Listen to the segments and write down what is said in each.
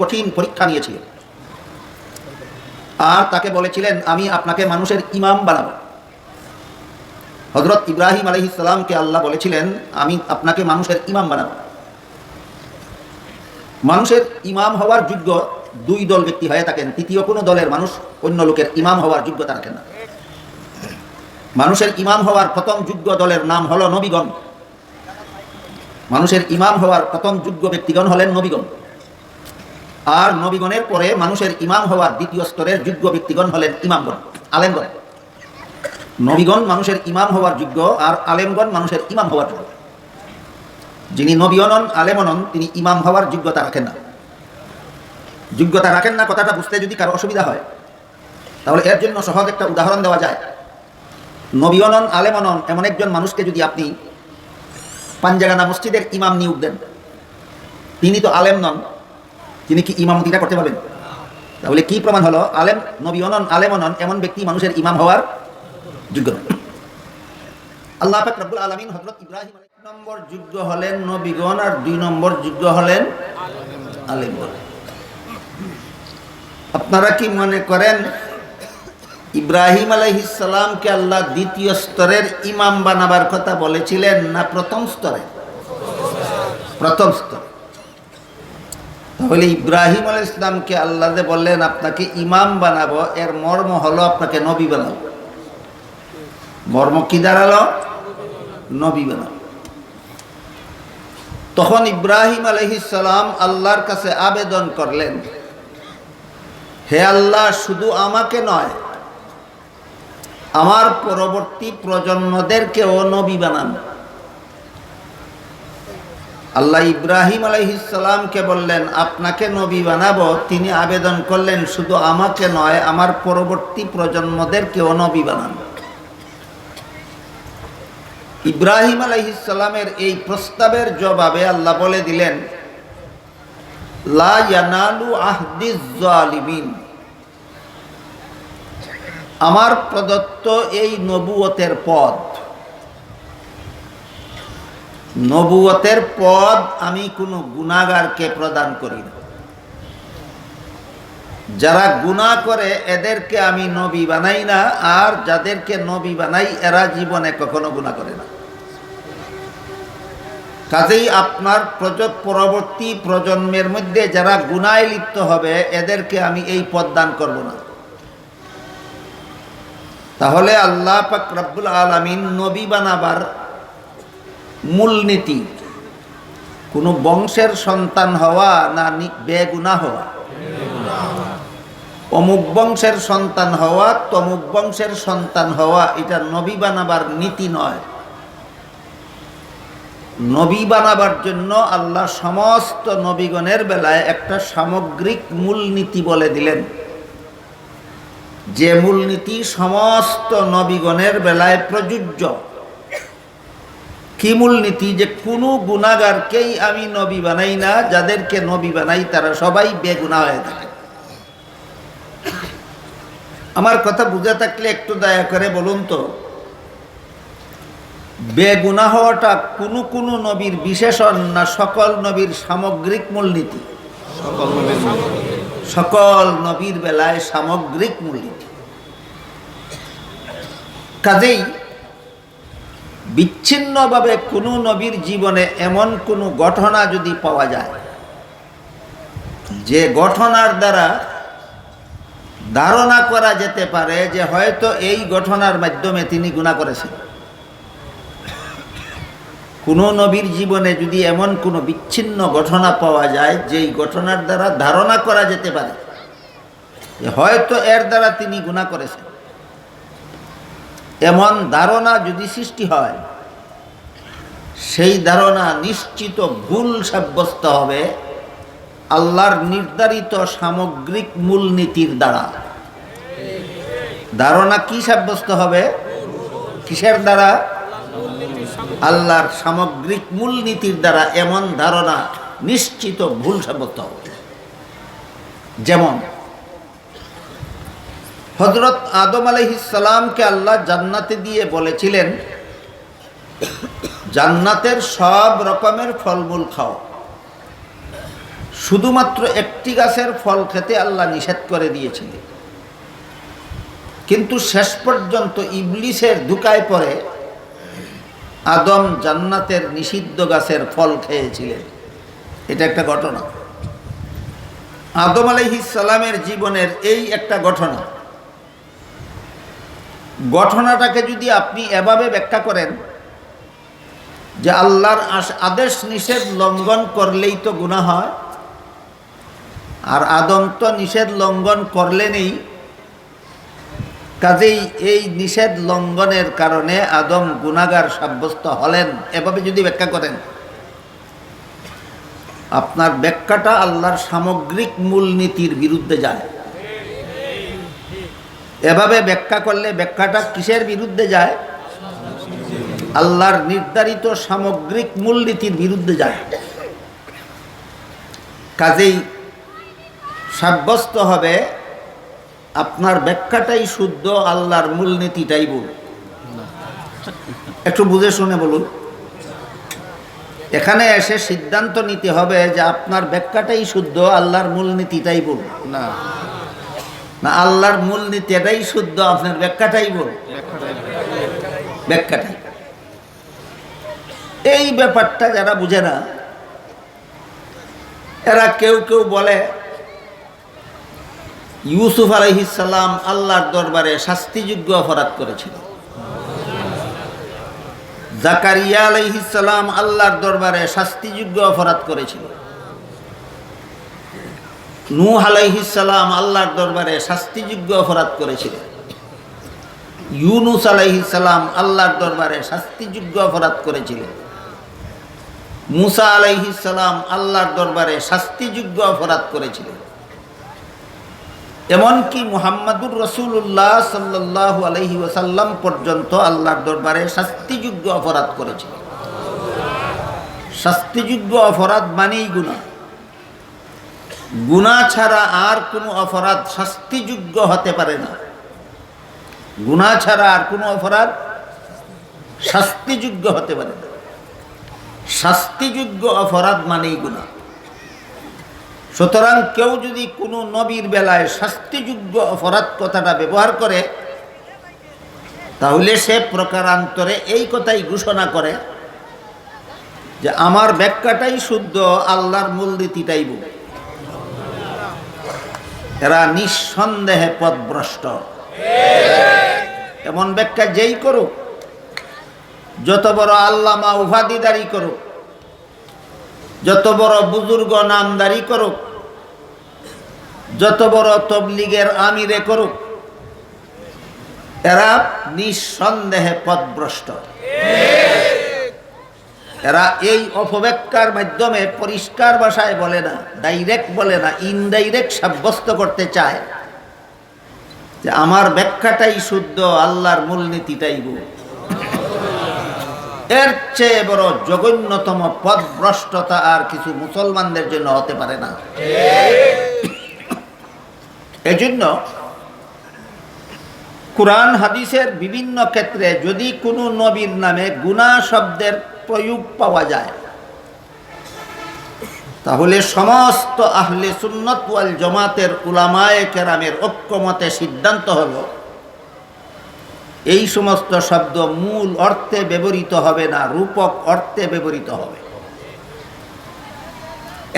কঠিন পরীক্ষা নিয়েছিলেন আর তাকে বলেছিলেন আমি আপনাকে মানুষের ইমাম বানাবো। হযরত ইব্রাহিম আলাইহিস সালামকে আল্লাহ বলেছিলেন আমি আপনাকে মানুষের ইমাম বানাবো। মানুষের ইমাম হওয়ার যোগ্য দুই দল ব্যক্তি হয়ে থাকেন, তৃতীয় কোনো দলের মানুষ অন্য লোকের ইমাম হওয়ার যোগ্যতা রাখেন না। মানুষের ইমাম হওয়ার প্রথম যোগ্য দলের নাম হলো নবীগণ। মানুষের ইমাম হওয়ার প্রথম যোগ্য ব্যক্তিগণ হলেন নবীগণ, আর নবীগণের পরে মানুষের ইমাম হওয়ার দ্বিতীয় স্তরের যোগ্য ব্যক্তিগণ হলেন ইমামগণ, আলেমগণ। নবীগণ মানুষের ইমাম হওয়ার যোগ্য আর আলেমগণ মানুষের ইমাম হওয়ার যোগ্য। যিনি নবী নন আলেম নন তিনি ইমাম হওয়ার যোগ্যতা রাখেন না। যোগ্যতা রাখেন না কথাটা বুঝতে যদি কারো অসুবিধা হয় তাহলে এর জন্য সহজ একটা উদাহরণ দেওয়া যায়। নবী নন আলেম নন এমন একজন মানুষকে যদি আপনি পাঞ্জাগানা মসজিদের ইমাম নিয়োগ দেন, তিনি তো আলেম নন, তিনি কি ইমামতিটা করতে পারবেন? তাহলে কি প্রমাণ হলো? আলেম নবী নন আলেম নন এমন ব্যক্তি মানুষের ইমাম হওয়ার যোগ্য নন। আল্লাহ পাক রব্বুল আলামিন হযরত ইব্রাহিম এক নম্বর যোগ্য হলেন নবীগণ আর দুই নম্বর যোগ্য হলেন আলেমগণ। আপনারা কি মনে করেন ইব্রাহিম আলাইহিস সালামকে আল্লাহ দ্বিতীয় স্তরের ইমাম বানাবার কথা বলেছিলেন না প্রথম স্তরে? প্রথম স্তরে। তাহলে ইব্রাহিম আলাইহিস সালামকে আল্লাহ যে বললেন আপনাকে ইমাম বানাবো, এর মর্ম হলো আপনাকে নবী বানাবো। মর্ম কি দাঁড়ালো? নবী বানাবো। তখন ইব্রাহিম আলাইহিস সালাম আল্লাহর কাছে আবেদন করলেন, হে আল্লাহ, শুধু আমাকে নয় আমার পরবর্তী প্রজন্মদেরকেও নবী বানান। আল্লাহ ইব্রাহিম আলাইহিস সালামকে বললেন আপনাকে নবী বানাবো, তিনি আবেদন করলেন শুধু আমাকে নয় আমার পরবর্তী প্রজন্মদেরকেও নবী বানান। ইব্রাহিম আলাইহিস সালামের এই প্রস্তাবের জবাবে আল্লাহ বলে দিলেন লা ইয়ানালু আহদিজ জালিমিন, আমার প্রদত্ত এই নবুয়তের পদ, নবুয়তের পদ আমি কোনো গুনাহগারকে প্রদান করি না। যারা গুনাহ করে এদেরকে আমি নবী বানাই না, আর যাদেরকে নবী বানাই এরা জীবনে কখনো গুনাহ করে না। কাজেই আপনার পরবর্তী প্রজন্মের মধ্যে যারা গুনাহে লিপ্ত হবে এদেরকে আমি এই পদ দান করব না। তাহলে আল্লাহ পাক রব্বুল আলামিন নবী বানাবার মূলনীতি কোনো বংশের সন্তান হওয়া না বেগুনাহ হওয়া, অমুক বংশের সন্তান হওয়া তমুক বংশের সন্তান হওয়া, এটা নবী বানাবার নীতি নয়। নবী বানাবার জন্য আল্লাহ সমস্ত নবীগণের বেলায় একটা সামগ্রিক মূলনীতি বলে দিলেন, যে মূলনীতি সমস্ত নবীগণের বেলায় প্রযোজ্য। কি মূলনীতি? যে কোনো গুনাহগারকেই আমি নবী বানাই না, যাদেরকে নবী বানাই তারা সবাই বেগুনাহ হয়ে থাকে। আমার কথা বুঝে থাকলে একটু দয়া করে বলুন তো, বেগুনাহ হওয়াটা কোনো কোনো নবীর বিশেষণ না সকল নবীর সামগ্রিক মূলনীতি? সকল নবীর বেলায় সামগ্রিক মূলনীতি। কাজেই বিচ্ছিন্নভাবে কোনো নবীর জীবনে এমন কোনো ঘটনা যদি পাওয়া যায় যে ঘটনার দ্বারা ধারণা করা যেতে পারে যে হয়তো এই ঘটনার মাধ্যমে তিনি গুনাহ করেছেন, কোনো নবীর জীবনে যদি এমন কোনো বিচ্ছিন্ন ঘটনা পাওয়া যায় যেই ঘটনার দ্বারা ধারণা করা যেতে পারে যে হয়তো এর দ্বারা তিনি গুনাহ করেছেন, এমন ধারণা যদি সৃষ্টি হয় সেই ধারণা নিশ্চিত ভুল সাব্যস্ত হবে আল্লাহর নির্ধারিত সামগ্রিক মূলনীতির দ্বারা। ধারণা কি সাব্যস্ত হবে? কিসের দ্বারা? আল্লাহর সামগ্রিক মূলনীতির দ্বারা এমন ধারণা নিশ্চিত ভুল সাব্যস্ত হবে। যেমন হযরত আদম আলাইহিস সালামকে আল্লাহ জান্নাতে দিয়ে বলেছিলেন জান্নাতের সব রকমের ফলমূল খাও, শুধুমাত্র একটি গাছের ফল খেতে আল্লাহ নিষেধ করে দিয়েছিলেন, কিন্তু শেষ পর্যন্ত ইবলিসের ধোঁকায় পড়ে আদম জান্নাতের নিষিদ্ধ গাছের ফল খেয়েছিলেন। এটা একটা ঘটনা, আদম আলাইহিস সালামের জীবনের এই একটা ঘটনা। ঘটনাটাকে যদি আপনি এভাবে ব্যাখ্যা করেন যে আল্লাহর আদেশ নিষেধ লঙ্ঘন করলেই তো গুনাহ হয়, আর আদম তো নিষেধ লঙ্ঘন করলেনই, কাজেই এই নিষেধ লঙ্ঘনের কারণে আদম গুনাহগার সাব্যস্ত হলেন, এভাবে যদি ব্যাখ্যা করেন, আপনার ব্যাখ্যাটা আল্লাহর সামগ্রিক মূলনীতির বিরুদ্ধে যায়। এভাবে ব্যাখ্যা করলে ব্যাখ্যাটা কিসের বিরুদ্ধে যায়? আল্লাহর নির্ধারিত সামগ্রিক মূলনীতির বিরুদ্ধে যায়। কাজেই সাব্যস্ত হবে আপনার ব্যাখ্যাটাই শুদ্ধ, আল্লাহর মূলনীতিটাই ভুল। একটু বুঝে শুনে বলুন। এখানে এসে সিদ্ধান্ত নিতে হবে যে আপনার ব্যাখ্যাটাই শুদ্ধ, আল্লাহর মূলনীতিটাই ভুল। না না, আল্লাহর মূলনীতি এটাই শুদ্ধ, আপনার ব্যাখ্যাটাই ভুল। ব্যাখ্যাটাই। এই ব্যাপারটা যারা বুঝে না, এরা কেউ কেউ বলে ইউসুফ আলাইহিস সালাম আল্লাহর দরবারে শাস্তিযোগ্য অপরাধ করেছিল, জাকারিয়া আলাইহিস সালাম আল্লাহর দরবারে শাস্তিযোগ্য অপরাধ করেছিল, নূহ আলাইহিস সালাম আল্লাহর দরবারে শাস্তিযোগ্য অপরাধ করেছিল, ইউনুস আলাইহিস সালাম আল্লাহর দরবারে শাস্তিযোগ্য অপরাধ করেছিল, মুসা আলাইহিস সালাম আল্লাহর দরবারে শাস্তিযোগ্য অপরাধ করেছিল, এমনকি মুহাম্মাদুর রাসূলুল্লাহ সাল্লাল্লাহু আলাইহি ওয়াসাল্লাম পর্যন্ত আল্লাহর দরবারে শাস্তিযোগ্য অপরাধ করেছিল। শাস্তিযোগ্য অপরাধ মানেই গুনাহ। গুনাহ ছাড়া আর কোনো অপরাধ শাস্তিযোগ্য হতে পারে না। গুনাহ ছাড়া আর কোনো অপরাধ শাস্তিযোগ্য হতে পারে না। শাস্তিযোগ্য অপরাধ মানেই গুনাহ। সুতরাং কেউ যদি কোনো নবীর বেলায় শাস্তিযোগ্য অপরাধ কথাটা ব্যবহার করে, তাহলে সে প্রকারান্তরে এই কথাই ঘোষণা করে যে আমার ব্যাখ্যাটাই শুদ্ধ, আল্লাহর মূলনীতিটাই ভুল। এরা নিঃসন্দেহে পথভ্রষ্ট। এমন ব্যাখ্যা যেই করুক, যত বড় আল্লামা উপাধিদারি করুক, যত বড় বুজুর্গ নামদারি করুক, যত বড় তবলিগের আমিরে করুক, এরা নিঃসন্দেহে পথভ্রষ্ট। এরা এই অপব্যাখ্যার মাধ্যমে পরিষ্কার ভাষায় বলে না, ডাইরেক্ট বলে না, ইনডাইরেক্ট সাব্যস্ত করতে চায় যে আমার ব্যাখ্যাটাই শুদ্ধ, আল্লাহর মূলনীতিটাই ভুল। এর চেয়ে বড় জঘন্যতম পথভ্রষ্টতা আর কিছু মুসলমানদের জন্য হতে পারে না। এজন্য কুরআন হাদিসের বিভিন্ন ক্ষেত্রে যদি কোনো নবীর নামে গুনাহ শব্দের প্রয়োগ পাওয়া যায়, তাহলে সমস্ত আহলে সুন্নাত ওয়াল জামাতের উলামায়ে কেরামের ঐক্যমতে সিদ্ধান্ত হলো এই সমস্ত শব্দ মূল অর্থে ব্যবহৃত হবে না, রূপক অর্থে ব্যবহৃত হবে।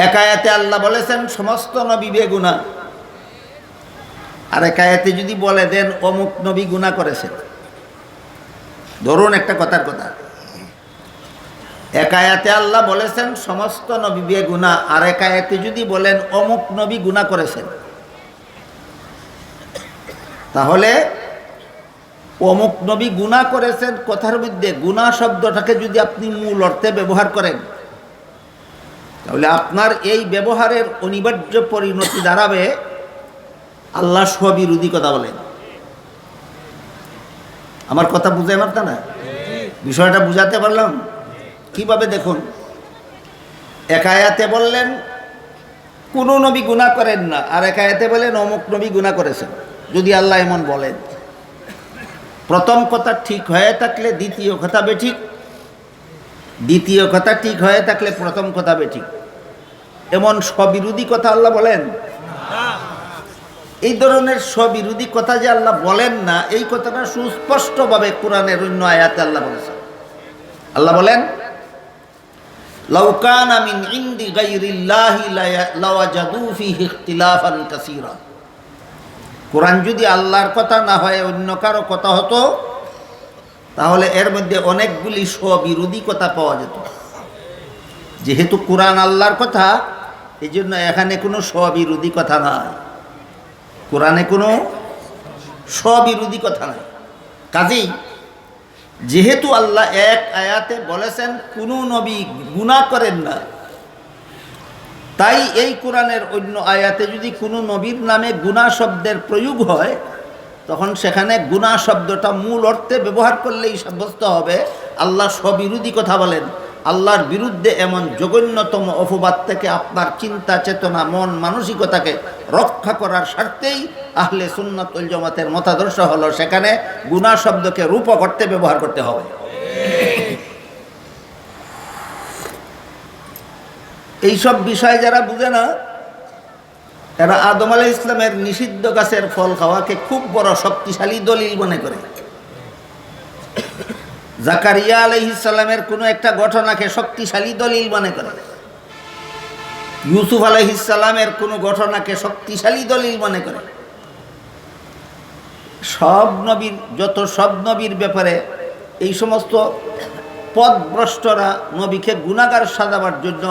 এক আয়াতে আল্লাহ বলেছেন সমস্ত নবী বেগুনাহ, আর এক আয়াতে যদি বলে দেন অমুক নবী গুনাহ করেছেন, ধরুন একটা কথার কথা, এক আয়াতে আল্লাহ বলেছেন সমস্ত নবী বেগুনাহ, আর এক আয়াতে যদি বলেন অমুক নবী গুনাহ করেছেন, তাহলে অমুক নবী গুনাহ করেছেন কথার মধ্যে গুনাহ শব্দটাকে যদি আপনি মূল অর্থে ব্যবহার করেন, তাহলে আপনার এই ব্যবহারের অনিবার্য পরিণতি দাঁড়াবে আল্লাহ স্ববিরোধী কথা বলেন। আমার কথা বুঝাই পারত না? বিষয়টা বুঝাতে পারলাম কিভাবে? দেখুন, এক আয়াতে বললেন কোনো নবী গুনাহ করেন না, আর এক আয়াতে বলেন অমুক নবী গুনাহ করেছেন। যদি আল্লাহ এমন বলেন, প্রথম কথা ঠিক হয়ে থাকলে দ্বিতীয় কথা বেঠিক, দ্বিতীয় কথা ঠিক হয়ে থাকলে প্রথম কথা বেঠিক। এমন স্ববিরোধী কথা আল্লাহ বলেন? এই ধরনের স্ববিরোধী কথা যে আল্লাহ বলেন না, এই কথাটা সুস্পষ্টভাবে কোরআনের অন্য আয়াতে আল্লাহ বলেছেন। আল্লাহ বলেন, লাউ কানা মিন ইনদি গায়রিল্লাহি লাওয়াজাদু ফীহি ইখতিলাফান কাসীরা। কোরআন যদি আল্লাহর কথা না হয় অন্য কারো কথা হতো, তাহলে এর মধ্যে অনেকগুলি স্ববিরোধী কথা পাওয়া যেত। যেহেতু কোরআন আল্লাহর কথা, এই জন্য এখানে কোনো স্ববিরোধী কথা নাই, কোরআনে কোনো স্ববিরোধী কথা নাই। কাজেই যেহেতু আল্লাহ এক আয়াতে বলেছেন কোনো নবী গুনাহ করেন না, তাই এই কোরআনের অন্য আয়াতে যদি কোনো নবীর নামে গুনাহ শব্দের প্রয়োগ হয়, তখন সেখানে গুনাহ শব্দটা মূল অর্থে ব্যবহার করলেই সাব্যস্ত হবে আল্লাহ স্ববিরোধী কথা বলেন। আল্লাহর বিরুদ্ধে এমন জঘন্যতম অপবাদ থেকে আপনার চিন্তা চেতনা মন মানসিকতাকে রক্ষা করার স্বার্থেই আহলে সুন্নাত ওয়াল জামাতের মতাদর্শ হলো সেখানে গুনাহ শব্দকে রূপক অর্থে ব্যবহার করতে হবে। এইসব বিষয় যারা বুঝে না, এরা আদম আলাইহিস সালামের নিষিদ্ধ গাছের ফল খাওয়াকে খুব বড় শক্তিশালী দলিল মনে করে। জাকারিয়া আলাইহিস সালামের কোনো একটা ঘটনাকে শক্তিশালী দলিল মনে করে। ইউসুফ আলাইহিস সালামের কোনো ঘটনাকে শক্তিশালী দলিল মনে করে। সব নবীর ব্যাপারে এই সমস্ত পথভ্রষ্টরা নবীকে গুনাহগার সাজাবার জন্য,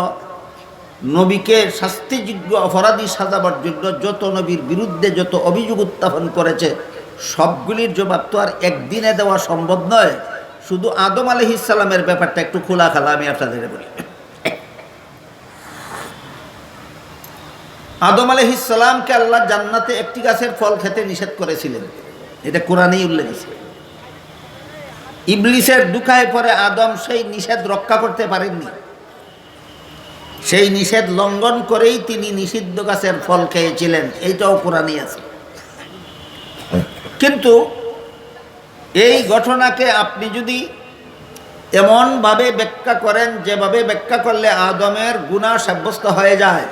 নবীকে শাস্তিযোগ্য অপরাধী সাজাবার জন্য যত নবীর বিরুদ্ধে যত অভিযোগ উত্থাপন করেছে, সবগুলির জবাব তো আর একদিনে দেওয়া সম্ভব নয়। শুধু আদম আলাইহিস সালামের ব্যাপারটা একটু খোলাখালা আমি আপনাদের বলি। আদম আলাইহিস সালামকে আল্লাহ জান্নাতে একটি গাছের ফল খেতে নিষেধ করেছিলেন, এটা কোরআনেই উল্লেখ আছে। ইবলিসের দুঃখায় পরে আদম সেই নিষেধ রক্ষা করতে পারেননি, সেই নিষেধ লঙ্ঘন করেই তিনি নিষিদ্ধ গাছের ফল খেয়েছিলেন, এইটাও কোরআনেই আছে। কিন্তু এই ঘটনাকে আপনি যদি এমনভাবে ব্যাখ্যা করেন যেভাবে ব্যাখ্যা করলে আদমের গুনাহ সাব্যস্ত হয়ে যায়,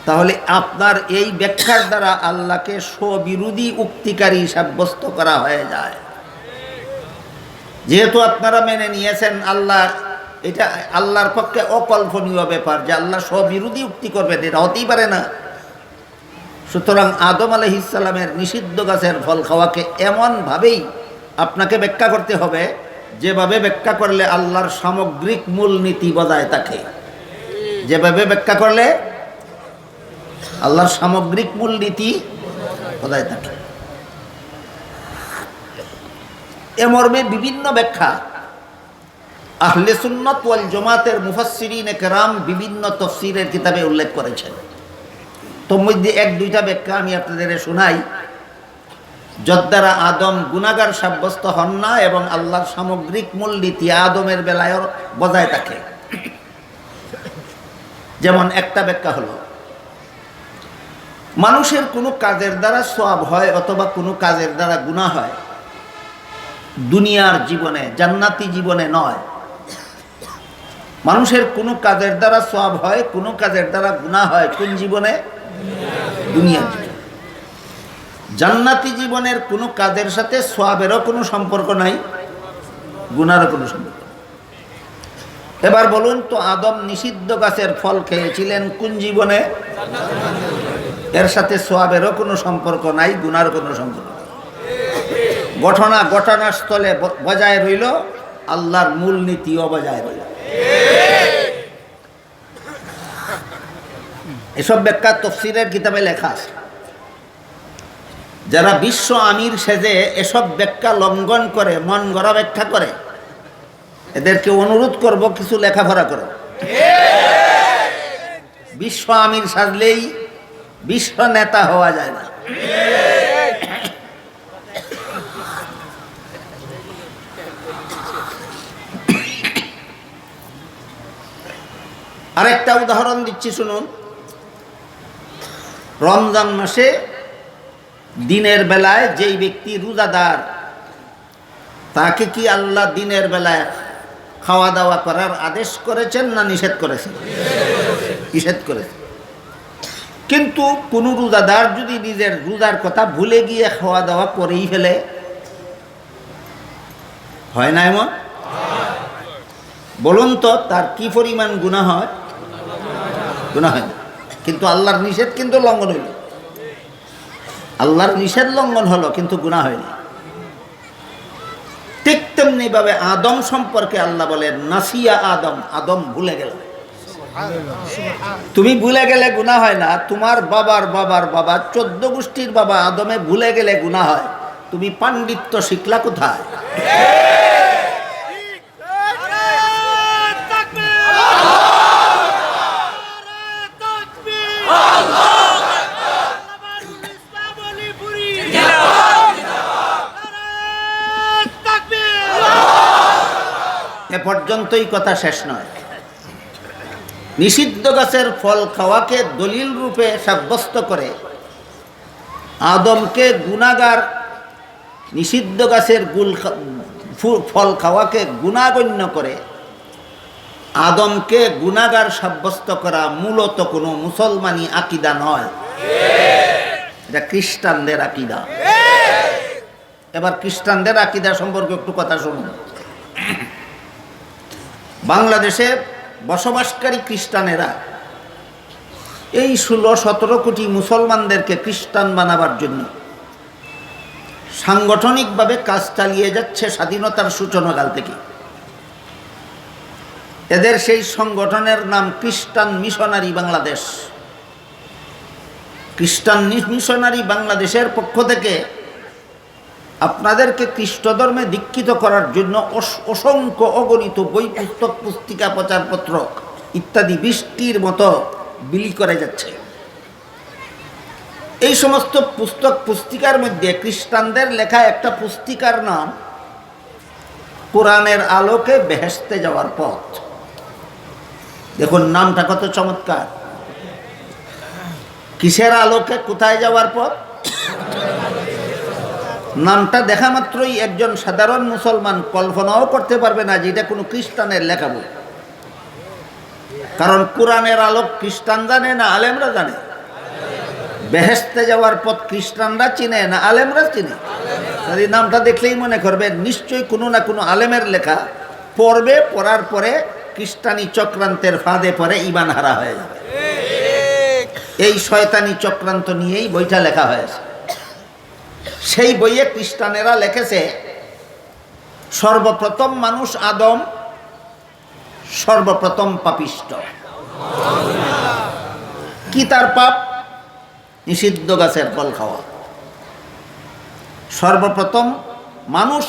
তাহলে আপনার এই ব্যাখ্যার দ্বারা আল্লাহকে স্ববিরোধী উক্তিকারী সাব্যস্ত করা হয়ে যায়। যেহেতু আপনারা মেনে নিয়েছেন আল্লাহ, এটা আল্লাহর পক্ষে অকল্পনীয় ব্যাপার যে আল্লাহ স্ববিরোধী উক্তি করবেন, এটা হতেই পারে না। সুতরাং আদম আলাইহিস সালামের নিষিদ্ধ গাছের ফল খাওয়াকে এমনভাবেই আপনাকে ব্যাখ্যা করতে হবে যেভাবে ব্যাখ্যা করলে আল্লাহর সামগ্রিক মূলনীতি বজায় থাকে, যেভাবে ব্যাখ্যা করলে আল্লাহর সামগ্রিক মূলনীতি বজায় থাকে। এ মর্মে বিভিন্ন ব্যাখ্যা আহলে সুন্নাত ওয়াল জামাতের মুফাসসিরিনে কেরাম বিভিন্ন তাফসীরের কিতাবে উল্লেখ করেছেন। তোর মধ্যে এক দুইটা ব্যাখ্যা আমি আপনাদের শোনাই, যদ্বারা আদম গুনাহগার সাব্যস্ত হন না এবং আল্লাহর সামগ্রিক মূলনীতি আদমের বেলায়ও বজায় থাকে। যেমন একটা ব্যাখ্যা হলো, মানুষের কোনো কাজের দ্বারা সওয়াব হয় অথবা কোনো কাজের দ্বারা গুনাহ হয় দুনিয়ার জীবনে, জান্নাতি জীবনে নয়। মানুষের কোনো কাজের দ্বারা সওয়াব হয়, কোনো কাজের দ্বারা গুনাহ হয় কোন জীবনে? দুনিয়ার জীবনে। জান্নাতি জীবনের কোনো কাজের সাথে সওয়াবেরও কোনো সম্পর্ক নাই, গুনাহরও কোনো সম্পর্ক। এবার বলুন তো, আদম নিষিদ্ধ গাছের ফল খেয়েছিলেন কোন জীবনে? এর সাথে সওয়াবেরও কোনো সম্পর্ক নাই, গুনাহর কোনো সম্পর্ক নাই। ঘটনার স্থলে বজায় রইল, আল্লাহর মূলনীতিও বজায় রইল। এসব ব্যাখ্যা তাফসীরের কিতাবে লেখা আছে। যারা বিশ্ব আমির সেজে এসব ব্যাখ্যা লঙ্ঘন করে, মন গড়া ব্যাখ্যা করে, এদেরকে অনুরোধ করব কিছু লেখাপড়া করো। বিশ্ব আমির সাজলেই বিশ্ব নেতা হওয়া যায় না। আরেকটা উদাহরণ দিচ্ছি শুনুন। রমজান মাসে দিনের বেলায় যেই ব্যক্তি রোজাদার, তাকে কি আল্লাহ দিনের বেলায় খাওয়া দাওয়া করার আদেশ করেছেন না নিষেধ করেছেন? নিষেধ করেছে। কিন্তু কোন রোজাদার যদি নিজের রোজার কথা ভুলে গিয়ে খাওয়া দাওয়া করেই ফেলে, হয় না এমন? বলুন তো তার কি পরিমাণ গুনাহ হয়? গুনাহ হয় না, কিন্তু আল্লাহর নিষেধ কিন্তু লঙ্ঘন হইল। আল্লাহর নিষেধ লঙ্ঘন হলো কিন্তু গুনাহ হয়নি। ঠিক তেমনি ভাবে আদম সম্পর্কে আল্লাহ বলেন নাসিয়া আদম, আদম ভুলে গেল। তুমি ভুলে গেলে গুনাহ হয় না, তোমার বাবার বাবার বাবা 14 গোষ্ঠীর বাবা আদমে ভুলে গেলে গুনাহ হয়। তুমি পাণ্ডিত্য শিখলা কোথায়? এ পর্যন্তই কথা শেষ নয়। নিষিদ্ধ গাছের ফল খাওয়াকে দলিল রূপে সাব্যস্ত করে আদমকে গুনাহগার, নিষিদ্ধ গাছের ফল খাওয়াকে গুনাহগণ্য করে আদমকে গুনাহগার সাব্যস্ত করা মূলত কোনো মুসলমানি আকীদা নয়, এটা খ্রিস্টানদের আকীদা। এবার খ্রিস্টানদের আকীদা সম্পর্কে একটু কথা শুনুন। বাংলাদেশে বসবাসকারী খ্রিস্টানেরা এই 16-17 কোটি মুসলমানদেরকে খ্রিস্টান বানাবার জন্য সাংগঠনিকভাবে কাজ চালিয়ে যাচ্ছে স্বাধীনতার সূচনাকাল থেকে। এদের সেই সংগঠনের নাম খ্রিস্টান মিশনারি বাংলাদেশ। খ্রিস্টান মিশনারি বাংলাদেশের পক্ষ থেকে আপনাদেরকে খ্রিস্ট ধর্মে দীক্ষিত করার জন্য অসংখ্য অগণিত বই, পুস্তক, পুস্তিকা, প্রচারপত্র ইত্যাদি বৃষ্টির মতো বিলি করে যাচ্ছে। এই সমস্ত পুস্তক পুস্তিকার মধ্যে খ্রিস্টানদের লেখা একটা পুস্তিকার নাম কোরআনের আলোকে বেহেশতে যাওয়ার পথ। দেখুন নামটা কত চমৎকার। কিসের আলোকে কোথায় যাওয়ার পথ? নামটা দেখা মাত্রই একজন সাধারণ মুসলমান কল্পনাও করতে পারবে না যে এটা কোনো খ্রিস্টানের লেখা বই। কারণ কোরআনের আলোক খ্রিস্টান জানে না আলেমরা জানে? বেহেশতে যাওয়ার পথ খ্রিস্টানরা চিনে না আলেমরা চিনে? এই নামটা দেখলেই মনে করবেন নিশ্চয়ই কোনো না কোনো আলেমের লেখা। পড়বে, পড়ার পরে খ্রিস্টানি চক্রান্তের ফাঁদে পড়ে ঈমান হারা হয়ে যাবে। এই শয়তানি চক্রান্ত নিয়েই বইটা লেখা হয়েছে। সেই বইয়ে খ্রিস্টানেরা লিখেছে সর্বপ্রথম মানুষ আদম সর্বপ্রথম পাপিষ্ট। কি তার পাপ? নিষিদ্ধ গাছের ফল খাওয়া। সর্বপ্রথম মানুষ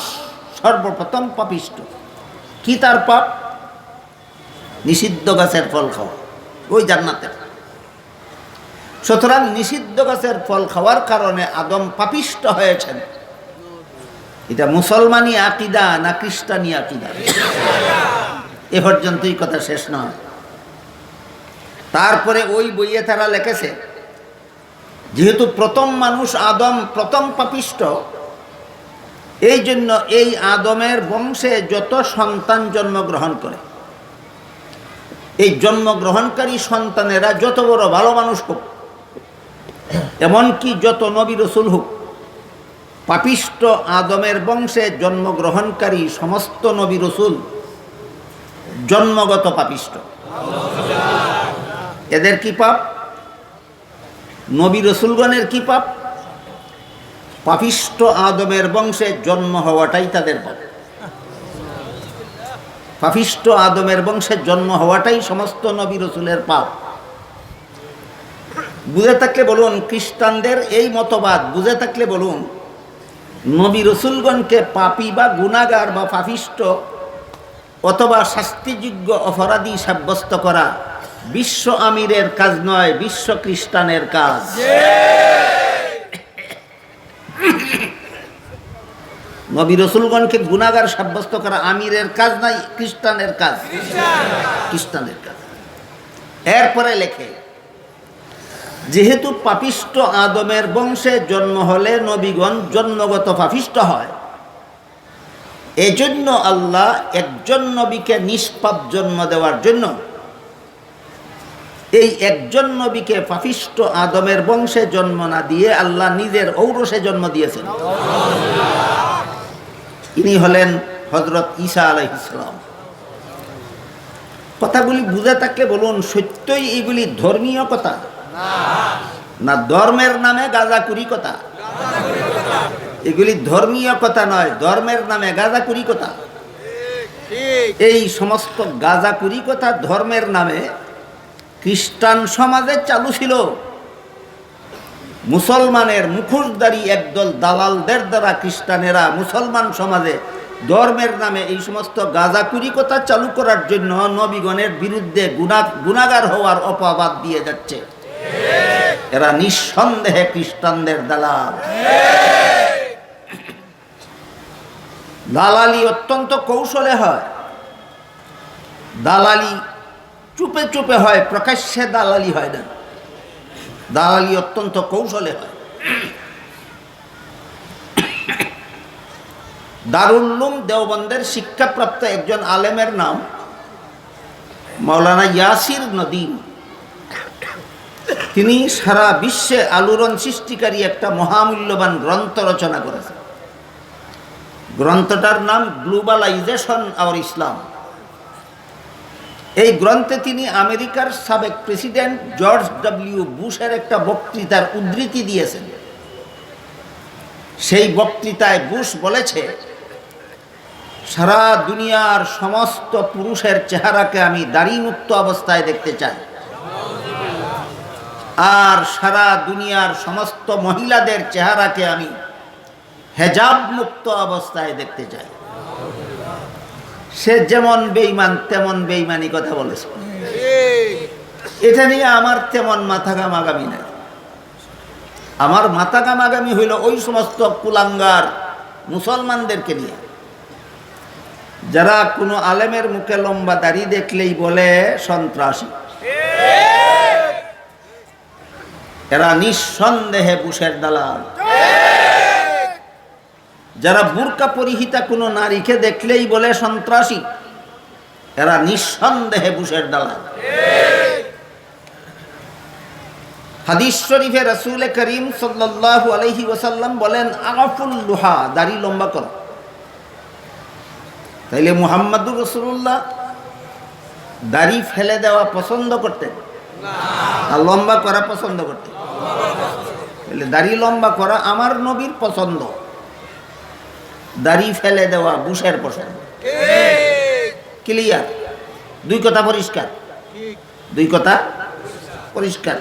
সর্বপ্রথম পাপিষ্ট। কি তার পাপ? নিষিদ্ধ গাছের ফল খাওয়া, ওই জান্নাতের। সুতরাং নিষিদ্ধ গাছের ফল খাওয়ার কারণে আদম পাপিষ্ট হয়েছেন। এটা মুসলমানি আকীদা না খ্রিস্টানি আকীদা? এ পর্যন্তই কথা শেষ নয়। তারপরে ওই বইয়ে তারা লিখেছে যেহেতু প্রথম মানুষ আদম প্রথম পাপিষ্ট, এই জন্য এই আদমের বংশে যত সন্তান জন্মগ্রহণ করে, এই জন্মগ্রহণকারী সন্তানেরা যত বড় ভালো মানুষ হোক, এমনকি যত নবী রসুল হোক, পাপিষ্ট আদমের বংশে জন্মগ্রহণকারী সমস্ত নবী রসুল জন্মগত পাপিষ্ট। এদের কি পাপ? নবী রসুলগণের কি পাপ? পাপিষ্ট আদমের বংশে জন্ম হওয়াটাই তাদের পাপ। পাপিষ্ট আদমের বংশে জন্ম হওয়াটাই সমস্ত নবী রসুলের পাপ। বুঝে থাকলে বলুন, খ্রিস্টানদের এই মতবাদ বুঝে থাকলে বলুন, নবী রসুলগণকে পাপী বা গুনাহগার বা পাপিষ্ট অথবা শাস্তিযোগ্য অপরাধী সাব্যস্ত করা বিশ্ব আমিরের কাজ নয়, বিশ্ব খ্রিস্টানের কাজ। নবী রসুলগণকে গুনাহগার সাব্যস্ত করা আমিরের কাজ নাই, খ্রিস্টানের কাজ। খ্রিস্টানের কাজ। এরপরে লেখে যেহেতু পাপিষ্ট আদমের বংশে জন্ম হলে নবীগণ জন্মগত পাপিষ্ট হয়, এজন্য আল্লাহ একজন নবীকে নিষ্পাপ জন্ম দেওয়ার জন্য এই একজন নবীকে পাপিষ্ঠ আদমের বংশে জন্ম না দিয়ে আল্লাহ নিজের ঔরসে জন্ম দিয়েছেন। ইনি হলেন হযরত ঈসা আলাইহিস সালাম। কথাগুলি বুঝে থাকলে বলুন, সত্যই এগুলি ধর্মীয় কথা না ধর্মের নামে গাঁজাখুরি কথা? এগুলি ধর্মীয় কথা নয়, ধর্মের নামে গাঁজাখুরি কথা। এই সমস্ত গাঁজাখুরি কথা ধর্মের নামে খ্রিস্টান সমাজে চালু ছিল। মুসলমানের মুখোশধারী একদল দালালদের দ্বারা খ্রিস্টানেরা মুসলমান সমাজে ধর্মের নামে এই সমস্ত গাঁজাখুরি কথা চালু করার জন্য নবীগণের বিরুদ্ধে গুনাহগার হওয়ার অপবাদ দিয়ে যাচ্ছে। এরা নিঃসন্দেহে খ্রিস্টানদের দালাল। দালালি অত্যন্ত কৌশলে হয়। দালালি চুপে চুপে হয়, প্রকাশ্যে দালালি হয় না। দালালি অত্যন্ত কৌশলে হয়। দারুল উলুম দেওবন্দের শিক্ষাপ্রাপ্ত একজন আলেমের নাম মাওলানা ইয়াসির নদীম। তিনি সারা বিশ্বে আলোড়ন সৃষ্টিকারী একটা মহামূল্যবান গ্রন্থ রচনা করেছেন। গ্রন্থটার নাম গ্লোবালাইজেশন আওয়ার ইসলাম। এই গ্রন্থে তিনি আমেরিকার সাবেক প্রেসিডেন্ট জর্জ ডব্লিউ বুশের একটা বক্তৃতার উদ্ধৃতি দিয়েছেন। সেই বক্তৃতায় বুশ বলেছে, সারা দুনিয়ার সমস্ত পুরুষের চেহারাকে আমি দাড়িমুক্ত অবস্থায় দেখতে চাই, আর সারা দুনিয়ার সমস্ত মহিলাদের চেহারাকে আমি হেজাব মুক্ত অবস্থায় দেখতে চাই। সে যেমন বেঈমান তেমন বেঈমানি কথা বলেছে। এটা নিয়ে আমার তেমন মাথা ঘামাগামি নাই। আমার মাথা ঘামাগামি হইল ওই সমস্ত কুলাঙ্গার মুসলমানদেরকে নিয়ে, যারা কোনো আলেমের মুখে লম্বা দাড়ি দেখলেই বলে সন্ত্রাসী। এরা নিঃসন্দেহে বুশের দালাল। যারা বুরকা পরিহিতা কোনো নারীকে দেখলেই বলে সন্ত্রাসী, এরা নিঃসন্দেহে বুশের দালাল। হাদিস শরীফে রাসূল করিম সাল্লাল্লাহু আলাইহি ওয়াসাল্লাম বলেন, আগাফুল লুহা, দাড়ি লম্বা করো। তাইলে মুহাম্মদুর রাসূলুল্লাহ দাড়ি ফেলে দেওয়া পছন্দ করতেন আর লম্বা করা পছন্দ করতেন? তাহলে দাড়ি লম্বা করা আমার নবীর পছন্দ, দাড়ি ফেলে দেওয়া বুশের পছন্দ। ক্লিয়ার? দুই কথা পরিষ্কার, দুই কথা পরিষ্কার।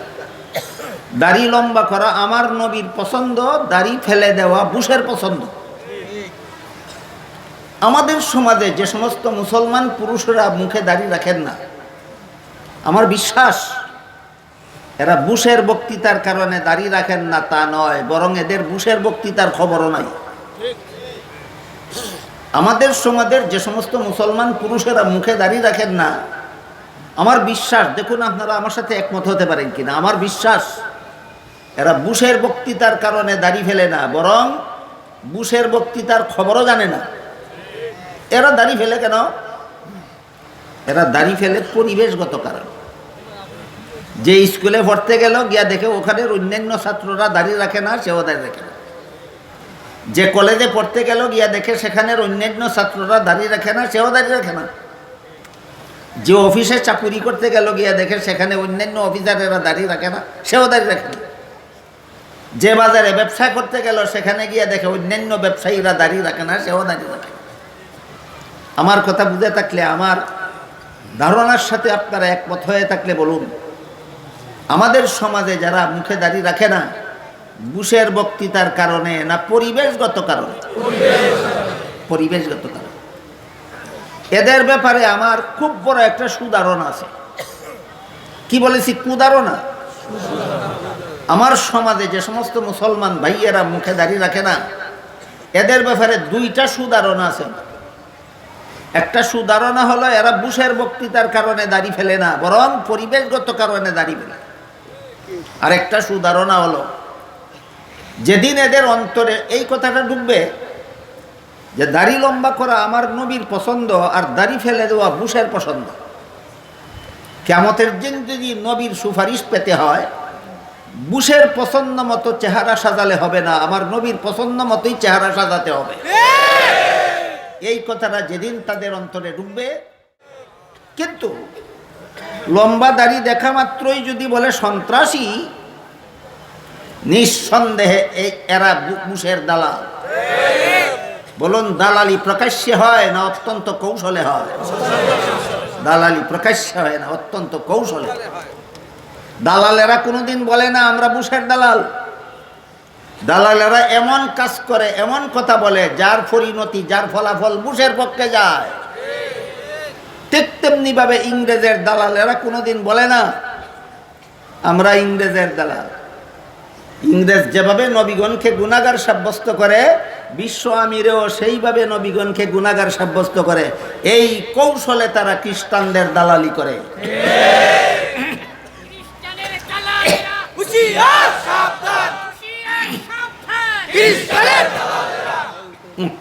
দাড়ি লম্বা করা আমার নবীর পছন্দ, দাড়ি ফেলে দেওয়া বুশের পছন্দ। আমাদের সমাজে যে সমস্ত মুসলমান পুরুষরা মুখে দাড়ি রাখেন না, আমার বিশ্বাস এরা বুশের বক্তৃতার কারণে দাড়ি রাখেন না তা নয়, বরং এদের বুশের বক্তৃতার খবরও নাই। আমাদের সমাজের যে সমস্ত মুসলমান পুরুষেরা মুখে দাড়ি রাখেন না, আমার বিশ্বাস, দেখুন আপনারা আমার সাথে একমত হতে পারেন কিনা, আমার বিশ্বাস এরা বুশের বক্তৃতার কারণে দাড়ি ফেলে না, বরং বুশের বক্তৃতার খবরও জানে না। এরা দাড়ি ফেলে কেন? এরা দাড়ি ফেলে পরিবেশগত কারণ। যে স্কুলে পড়তে গেল গিয়া দেখে ওখানে অন্যান্য ছাত্ররা দাড়ি রাখে না, সেও দাড়ি রাখে না। যে কলেজে পড়তে গেল গিয়া দেখে সেখানের অন্যান্য ছাত্ররা দাড়ি রাখে না, সেও দাড়ি রাখে না। যে অফিসে চাকুরি করতে গেল গিয়া দেখে সেখানে অন্যান্য অফিসারেরা দাড়ি রাখে না, সেও দাড়ি রাখে না। যে বাজারে ব্যবসা করতে গেল সেখানে গিয়া দেখে অন্যান্য ব্যবসায়ীরা দাড়ি রাখে না, সেও দাড়ি রাখে না। আমার কথা বুঝে থাকলে, আমার ধারণার সাথে আপনারা একমত হয়ে থাকলে বলুন, আমাদের সমাজে যারা মুখে দাড়ি রাখে না, বুশের বক্তৃতার কারণে না পরিবেশগত কারণে? পরিবেশগত কারণে। এদের ব্যাপারে আমার খুব বড় একটা সুধারণা আছে। কি বলেছি? কুধারণা। আমার সমাজে যে সমস্ত মুসলমান ভাইয়েরা মুখে দাড়ি রাখে না, এদের ব্যাপারে দুইটা সুধারণা আছে। একটা সুধারণা হলো এরা বুশের বক্তৃতার কারণে দাড়ি ফেলে না, বরং পরিবেশগত কারণে দাড়ি ফেলে। আর একটা সুধারণা হলো, যেদিন এদের অন্তরে এই কথাটা ঢুকবে যে দাড়ি লম্বা করা আমার নবীর পছন্দ আর দাড়ি ফেলে দেওয়া বুশের পছন্দ, কিয়ামতের দিন যদি নবীর সুপারিশ পেতে হয়, বুশের পছন্দ মতো চেহারা সাজালে হবে না, আমার নবীর পছন্দ মতোই চেহারা সাজাতে হবে। এই কথাটা যেদিন তাদের অন্তরে ঢুকবে, কিন্তু লম্বা দাড়ি দেখা মাত্রই যদি বলে সন্ত্রাসী, নিঃসন্দেহে এরা বুশের দালাল। বলুন, দালালি প্রকাশ্যে হয় না অত্যন্ত কৌশলে হয়? দালালি প্রকাশ্যে হয় না, অত্যন্ত কৌশলে। দালালেরা কোনোদিন বলে না আমরা বুশের দালাল। দালালেরা এমন কাজ করে, এমন কথা বলে যার পরিণতি, যার ফলাফল বুশের পক্ষে যায়। ঠিক তেমনি ভাবে ইংরেজের দালালেরা কোনোদিন বলে না আমরা ইংরেজের দালাল। ইংরেজ যেভাবে নবীগণকে গুনাহগার সাব্যস্ত করে, বিশ্ব আমিরেও সেইভাবে নবীগণকে গুনাহগার সাব্যস্ত করে। এই কৌশলে তারা খ্রিস্টানদের দালালি করে।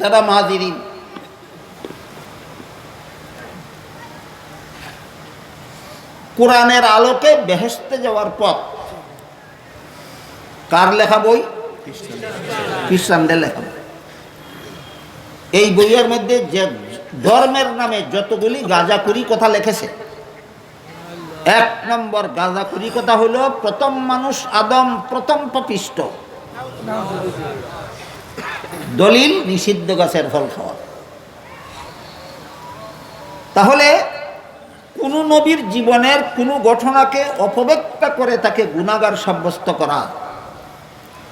তারা মাজিরিন। কোরআনের আলোকে বেহেশতে যাওয়ার পথ কার লেখা বই? খ্রিস্টানদের লেখা বই। এই বইয়ের মধ্যে যে ধর্মের নামে যতগুলি গাঁজাখুরি কথা লিখেছে, 1 নম্বর গাঁজাখুরি কথা হলো প্রথম মানুষ আদম প্রথম পাপিষ্ট। দলিল নিষিদ্ধ গাছের ফল খাওয়া। তাহলে কোন নবীর জীবনের কোন ঘটনাকে অপব্যাখ্যা করে তাকে গুনাহগার সাব্যস্ত করা,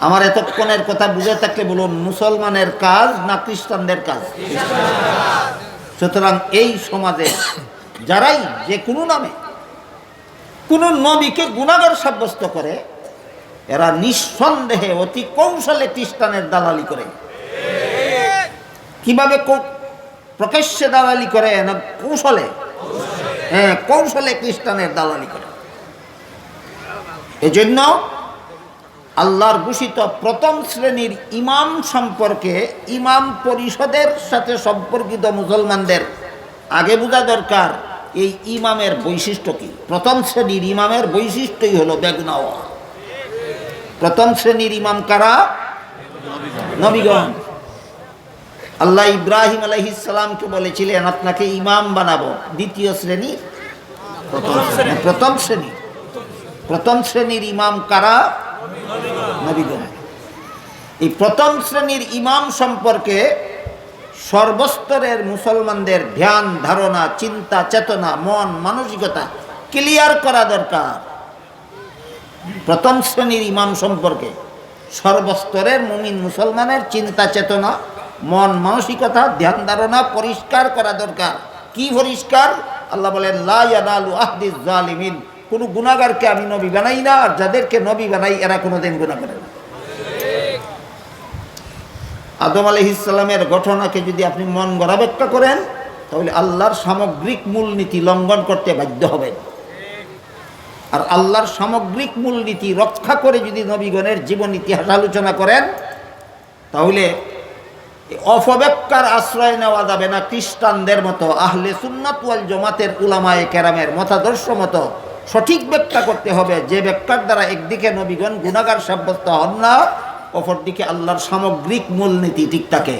আমার এতক্ষণের কথা বুঝে থাকলে বলুন, মুসলমানের কাজ না খ্রিস্টানদের কাজ? সুতরাং এই সমাজে যারাই যে কোনো নামে কোন নবীকে গুনাহগার সাব্যস্ত করে, এরা নিঃসন্দেহে অতি কৌশলে খ্রিস্টানের দালালি করে। কিভাবে? প্রকাশ্যে দালালি করে না কৌশলে? হ্যাঁ, কৌশলে খ্রিস্টানের দালালি করে। এজন্য আল্লাহর ঘোষিত প্রথম শ্রেণীর ইমাম সম্পর্কে ইমাম পরিষদের সাথে সম্পর্কিত মুসলমানদের আগে বোঝা দরকার এই ইমামের বৈশিষ্ট্য কি। প্রথম শ্রেণীর ইমামের বৈশিষ্ট্যই হলো বেগুনাওয়া। প্রথম শ্রেণীর ইমাম কারা? নবীগণ। আল্লাহ ইব্রাহিম আলাইহিস সালামকে বলেছিলেন আপনাকে ইমাম বানাবো। দ্বিতীয় শ্রেণী, প্রথম শ্রেণীর ইমাম কারা? নবীগণ। এই প্রথম শ্রেণীর ইমাম সম্পর্কে সর্বস্তরের মুসলমানদের ধ্যান ধারণা, চিন্তা চেতনা, মন মানসিকতা ক্লিয়ার করা দরকার। প্রথম শ্রেণীর ইমাম সম্পর্কে সর্বস্তরের মুমিন মুসলমানের চিন্তা চেতনা, মন মানসিকতা, ধ্যান ধারণা পরিষ্কার করা দরকার। কি পরিষ্কার? আল্লাহ বলেন লা ইয়ানালু আহদিজ জালিমিন, কোন গুনাহগারকে আমি নবী বানাই না, আর যাদেরকে নবী বানাই এরা কোনোদিন গুনাহ করে না। আদম আলাইহিস সালামের ঘটনাকে যদি আপনি মন গড়া ব্যাখ্যা করেন, তাহলে আল্লাহর সামগ্রিক মূলনীতি লঙ্ঘন করতে বাধ্য হবেন। আর আল্লাহর সামগ্রিক মূলনীতি রক্ষা করে যদি নবীগণের জীবন ইতিহাস আলোচনা করেন, তাহলে অপব্যাখ্যার আশ্রয় নেওয়া যাবে না। খ্রিস্টানদের মতো আহলে সুন্নাত ওয়াল জামাতের উলামায়ে কেরামের মতাদর্শ মতো সঠিক ব্যাখ্যা করতে হবে, যে ব্যাখ্যার দ্বারা একদিকে নবীগণ গুনাহগার সাব্যস্ত হন না, অপরদিকে আল্লাহর সামগ্রিক মূলনীতি ঠিক থাকে।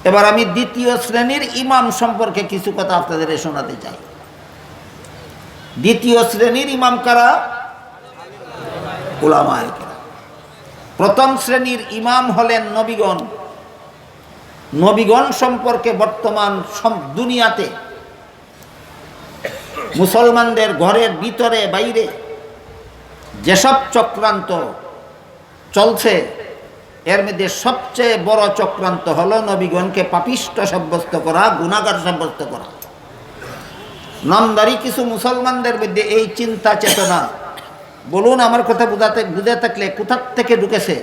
এবার আমি দ্বিতীয় শ্রেণীর ইমাম সম্পর্কে কিছু কথা আপনাদের শোনাতে চাই। দ্বিতীয় শ্রেণীর ইমাম কারা? উলামায়ে কেরাম। প্রথম শ্রেণীর ইমাম হলেন নবীগণ। নবীগণ সম্পর্কে বর্তমান দুনিয়াতে মুসলমানদের ঘরের ভিতরে বাইরে যেসব চক্রান্ত চলছে, এর মধ্যে সবচেয়ে বড় চক্রান্ত হলো নবীগণকে পাপিষ্ট সাব্যস্ত করা, গুনাহগার সাব্যস্ত করা। নামদারি কিছু মুসলমানদের মধ্যে এই চিন্তা চেতনা, বলুন আমার কথা বুঝে থাকলে, কোথা থেকে ঢুকেছে?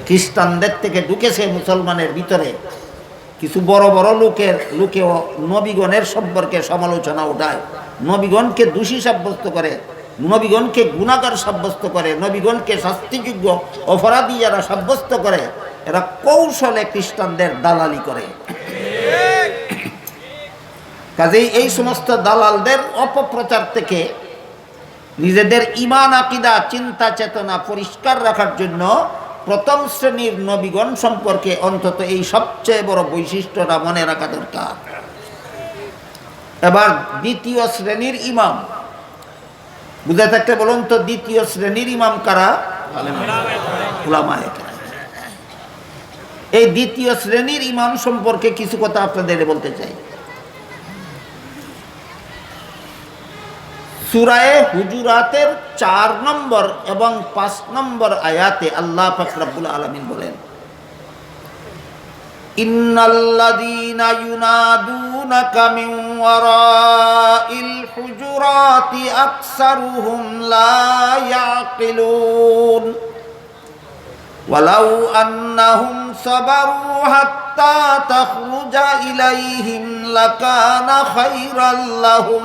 খ্রিস্টানদের থেকে ঢুকেছে মুসলমানের ভিতরে। কিছু বড় বড় লোকেও নবীগণের সম্পর্কে সমালোচনা উঠায়, নবীগণকে দোষী সাব্যস্ত করে, নবীগণকে গুনাহগার সাব্যস্ত করে, নবীগণকে শাস্তিযোগ্য অপরাধী যারা সাব্যস্ত করে, এরা কৌশলে খ্রিস্টানদের দালালি করে। কাজেই এই সমস্ত দালালদের অপপ্রচার থেকে নিজেদের ঈমান আকীদা চিন্তা চেতনা পরিষ্কার রাখার জন্য প্রথম শ্রেণীর নবীগণ সম্পর্কে অন্তত এই সবচেয়ে বড় বৈশিষ্ট্যটা মনে রাখা দরকার। এবার দ্বিতীয় শ্রেণীর ইমাম বুঝে থাকতে বলুন তো, দ্বিতীয় শ্রেণীর ইমাম কারা? উলামায়ে কেরাম। এই দ্বিতীয় শ্রেণীর ইমাম সম্পর্কে কিছু কথা আপনাদের বলতে চাই। সূরায়ে হুজুরাতের 4 নম্বর এবং 5 নম্বর আয়াতে আল্লাহ পাক রব্বুল আলামিন বলেন, ইন্নাল্লাযীনা ইউনাদুনাকা মিন ওয়ারাইল হুজুরাতি আকসারুহুম লা ইয়াকিলুন ওয়ালাউ আন্নাহুম সাবারু হাত্তা তাখরুজা ইলাইহিম লাকানা খায়রাল লাহুম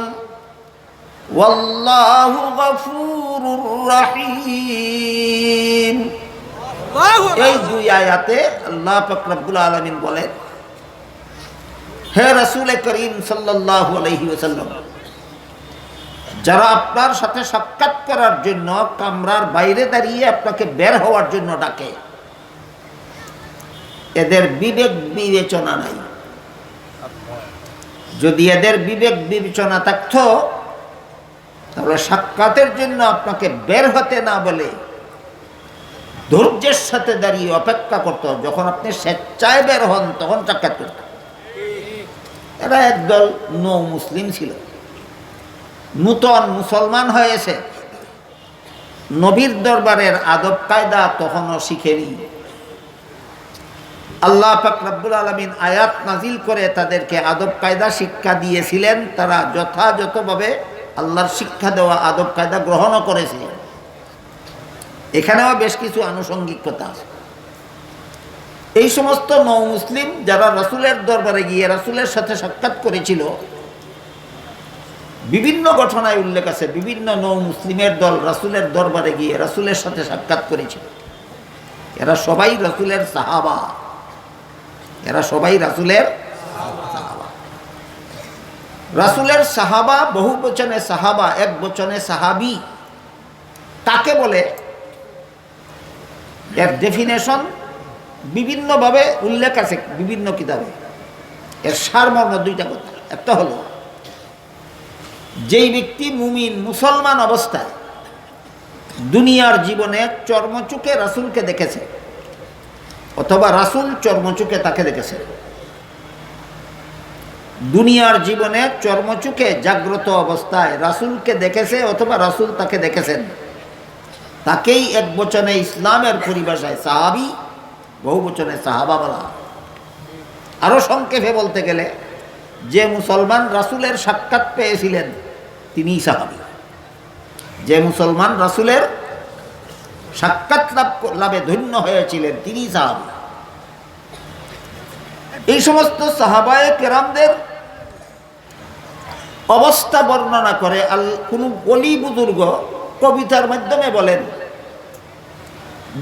ওয়াল্লাহু গফুরুর রহিম। এই দুই আয়াতে আল্লাহ পাক রব্বুল আলামিন বলেন, হে রাসূল করিম সাল্লাল্লাহু আলাইহি ওয়াসাল্লাম, যারা আপনার সাথে সাক্ষাৎ করার জন্য কামরার বাইরে দাঁড়িয়ে আপনাকে বের হওয়ার জন্য ডাকে, এদের বিবেক বিবেচনা নাই। যদি এদের বিবেক বিবেচনা থাকতো তাহলে সাক্ষাতের জন্য আপনাকে বের হতে না বলে ধৈর্যের সাথে দাঁড়িয়ে অপেক্ষা করত, যখন আপনি স্বেচ্ছায় বের হন তখন সাক্ষাৎ করত। এরা একদল নৌ মুসলিম ছিল, নূতন মুসলমান হয়েছে, নবীর দরবারের আদব কায়দা তখনও শিখেনি। আল্লাহ পাক রব্বুল আলামিন আয়াত নাজিল করে তাদেরকে আদব কায়দা শিক্ষা দিয়েছিলেন। তারা যথাযথভাবে আল্লাহর শিক্ষা দেওয়া আদব কায়দা গ্রহণও করেছে। এখানেও বেশ কিছু আনুষঙ্গিকতা আছে। এই সমস্ত নৌ মুসলিম যারা রাসূলের দরবারে গিয়ে রাসূলের সাথে সাক্ষাৎ করেছিল, বিভিন্ন ঘটনায় উল্লেখ আছে বিভিন্ন নৌ মুসলিমের দল রাসূলের দরবারে গিয়ে রাসূলের সাথে সাক্ষাৎ করেছিল। এরা সবাই রাসূলের সাহাবা, এরা সবাই রাসূলের সাহাবা। রাসূলের সাহাবা বহু বচনে সাহাবা, এক বচনে সাহাবী কাকে বলে এর ডেফিনেশন বিভিন্নভাবে উল্লেখ আছে বিভিন্ন কিতাবে। এর সারমর্ম দুইটা কথা। একটা হলো, যেই ব্যক্তি মুমিন মুসলমান অবস্থায় দুনিয়ার জীবনে চর্মচুকে রাসূলকে দেখেছে অথবা রাসূল চর্মচুকে তাকে দেখেছে, দুনিয়ার জীবনে চর্মচুকে জাগ্রত অবস্থায় রাসূলকে দেখেছে অথবা রাসূল তাকে দেখেছেন, তাকেই এক বচনে ইসলামের পরিভাষায় সাহাবী, বহু বচনে সাহাবা বলা। আরো সংক্ষেপে বলতে গেলে, যে মুসলমান রাসূলের সাক্ষাৎ পেয়েছিলেন তিনিই সাহাবী। যে মুসলমান রাসূলের সাক্ষাৎ লাভে ধন্য হয়েছিলেন তিনিই সাহাবী। এই সমস্ত সাহাবায়ে কেরামদের অবস্থা বর্ণনা করে কোন ওলি বুজুর্গ কবিতার মাধ্যমে বলেন,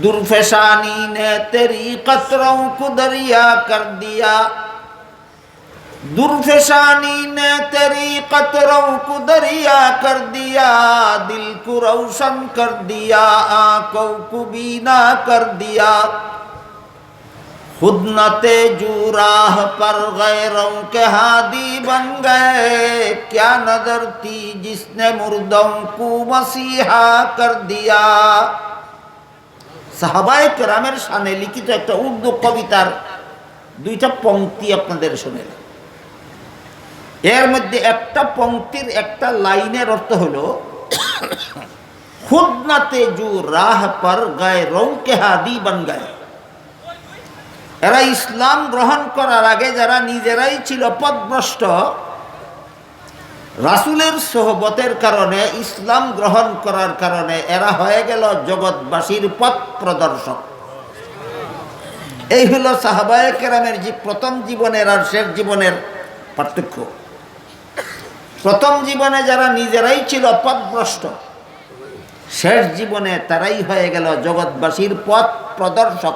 দুরফেশানি নে তেরি কতরোं को दरिया कर दिया, दुरफेशानी ने तेरी कतरों को दरिया कर दिया, दिल को रोशन कर दिया, आंखों को बीना कर दिया, खुद न तेजू राह पर गैरों के हादी बन गए, क्या नजर थी जिसने मुर्दों को मसीहा कर दिया। সাহাবায়ে কেরামের শানে লিখিত একটা উর্দু কবিতার দুইটা পংক্তি আপনাদের শুনেলাম। এর মধ্যে একটা পংক্তির একটা লাইনের অর্থ হলো, খুদ না তেজু রাহ পর গয়রোं के हादी बन गए। এরা ইসলাম গ্রহণ করার আগে যারা নিজেরাই ছিল পথভ্রষ্ট, রাসূলের সোহবতের কারণে ইসলাম গ্রহণ করার কারণে এরা হয়ে গেল জগৎবাসীর পথ প্রদর্শক। এই হলো সাহাবায়ে কেরামের প্রথম জীবনের আর শেষ জীবনের পার্থক্য। প্রথম জীবনে যারা নিজেরাই ছিল পথভ্রষ্ট, শেষ জীবনে তারাই হয়ে গেল জগৎবাসীর পথ প্রদর্শক।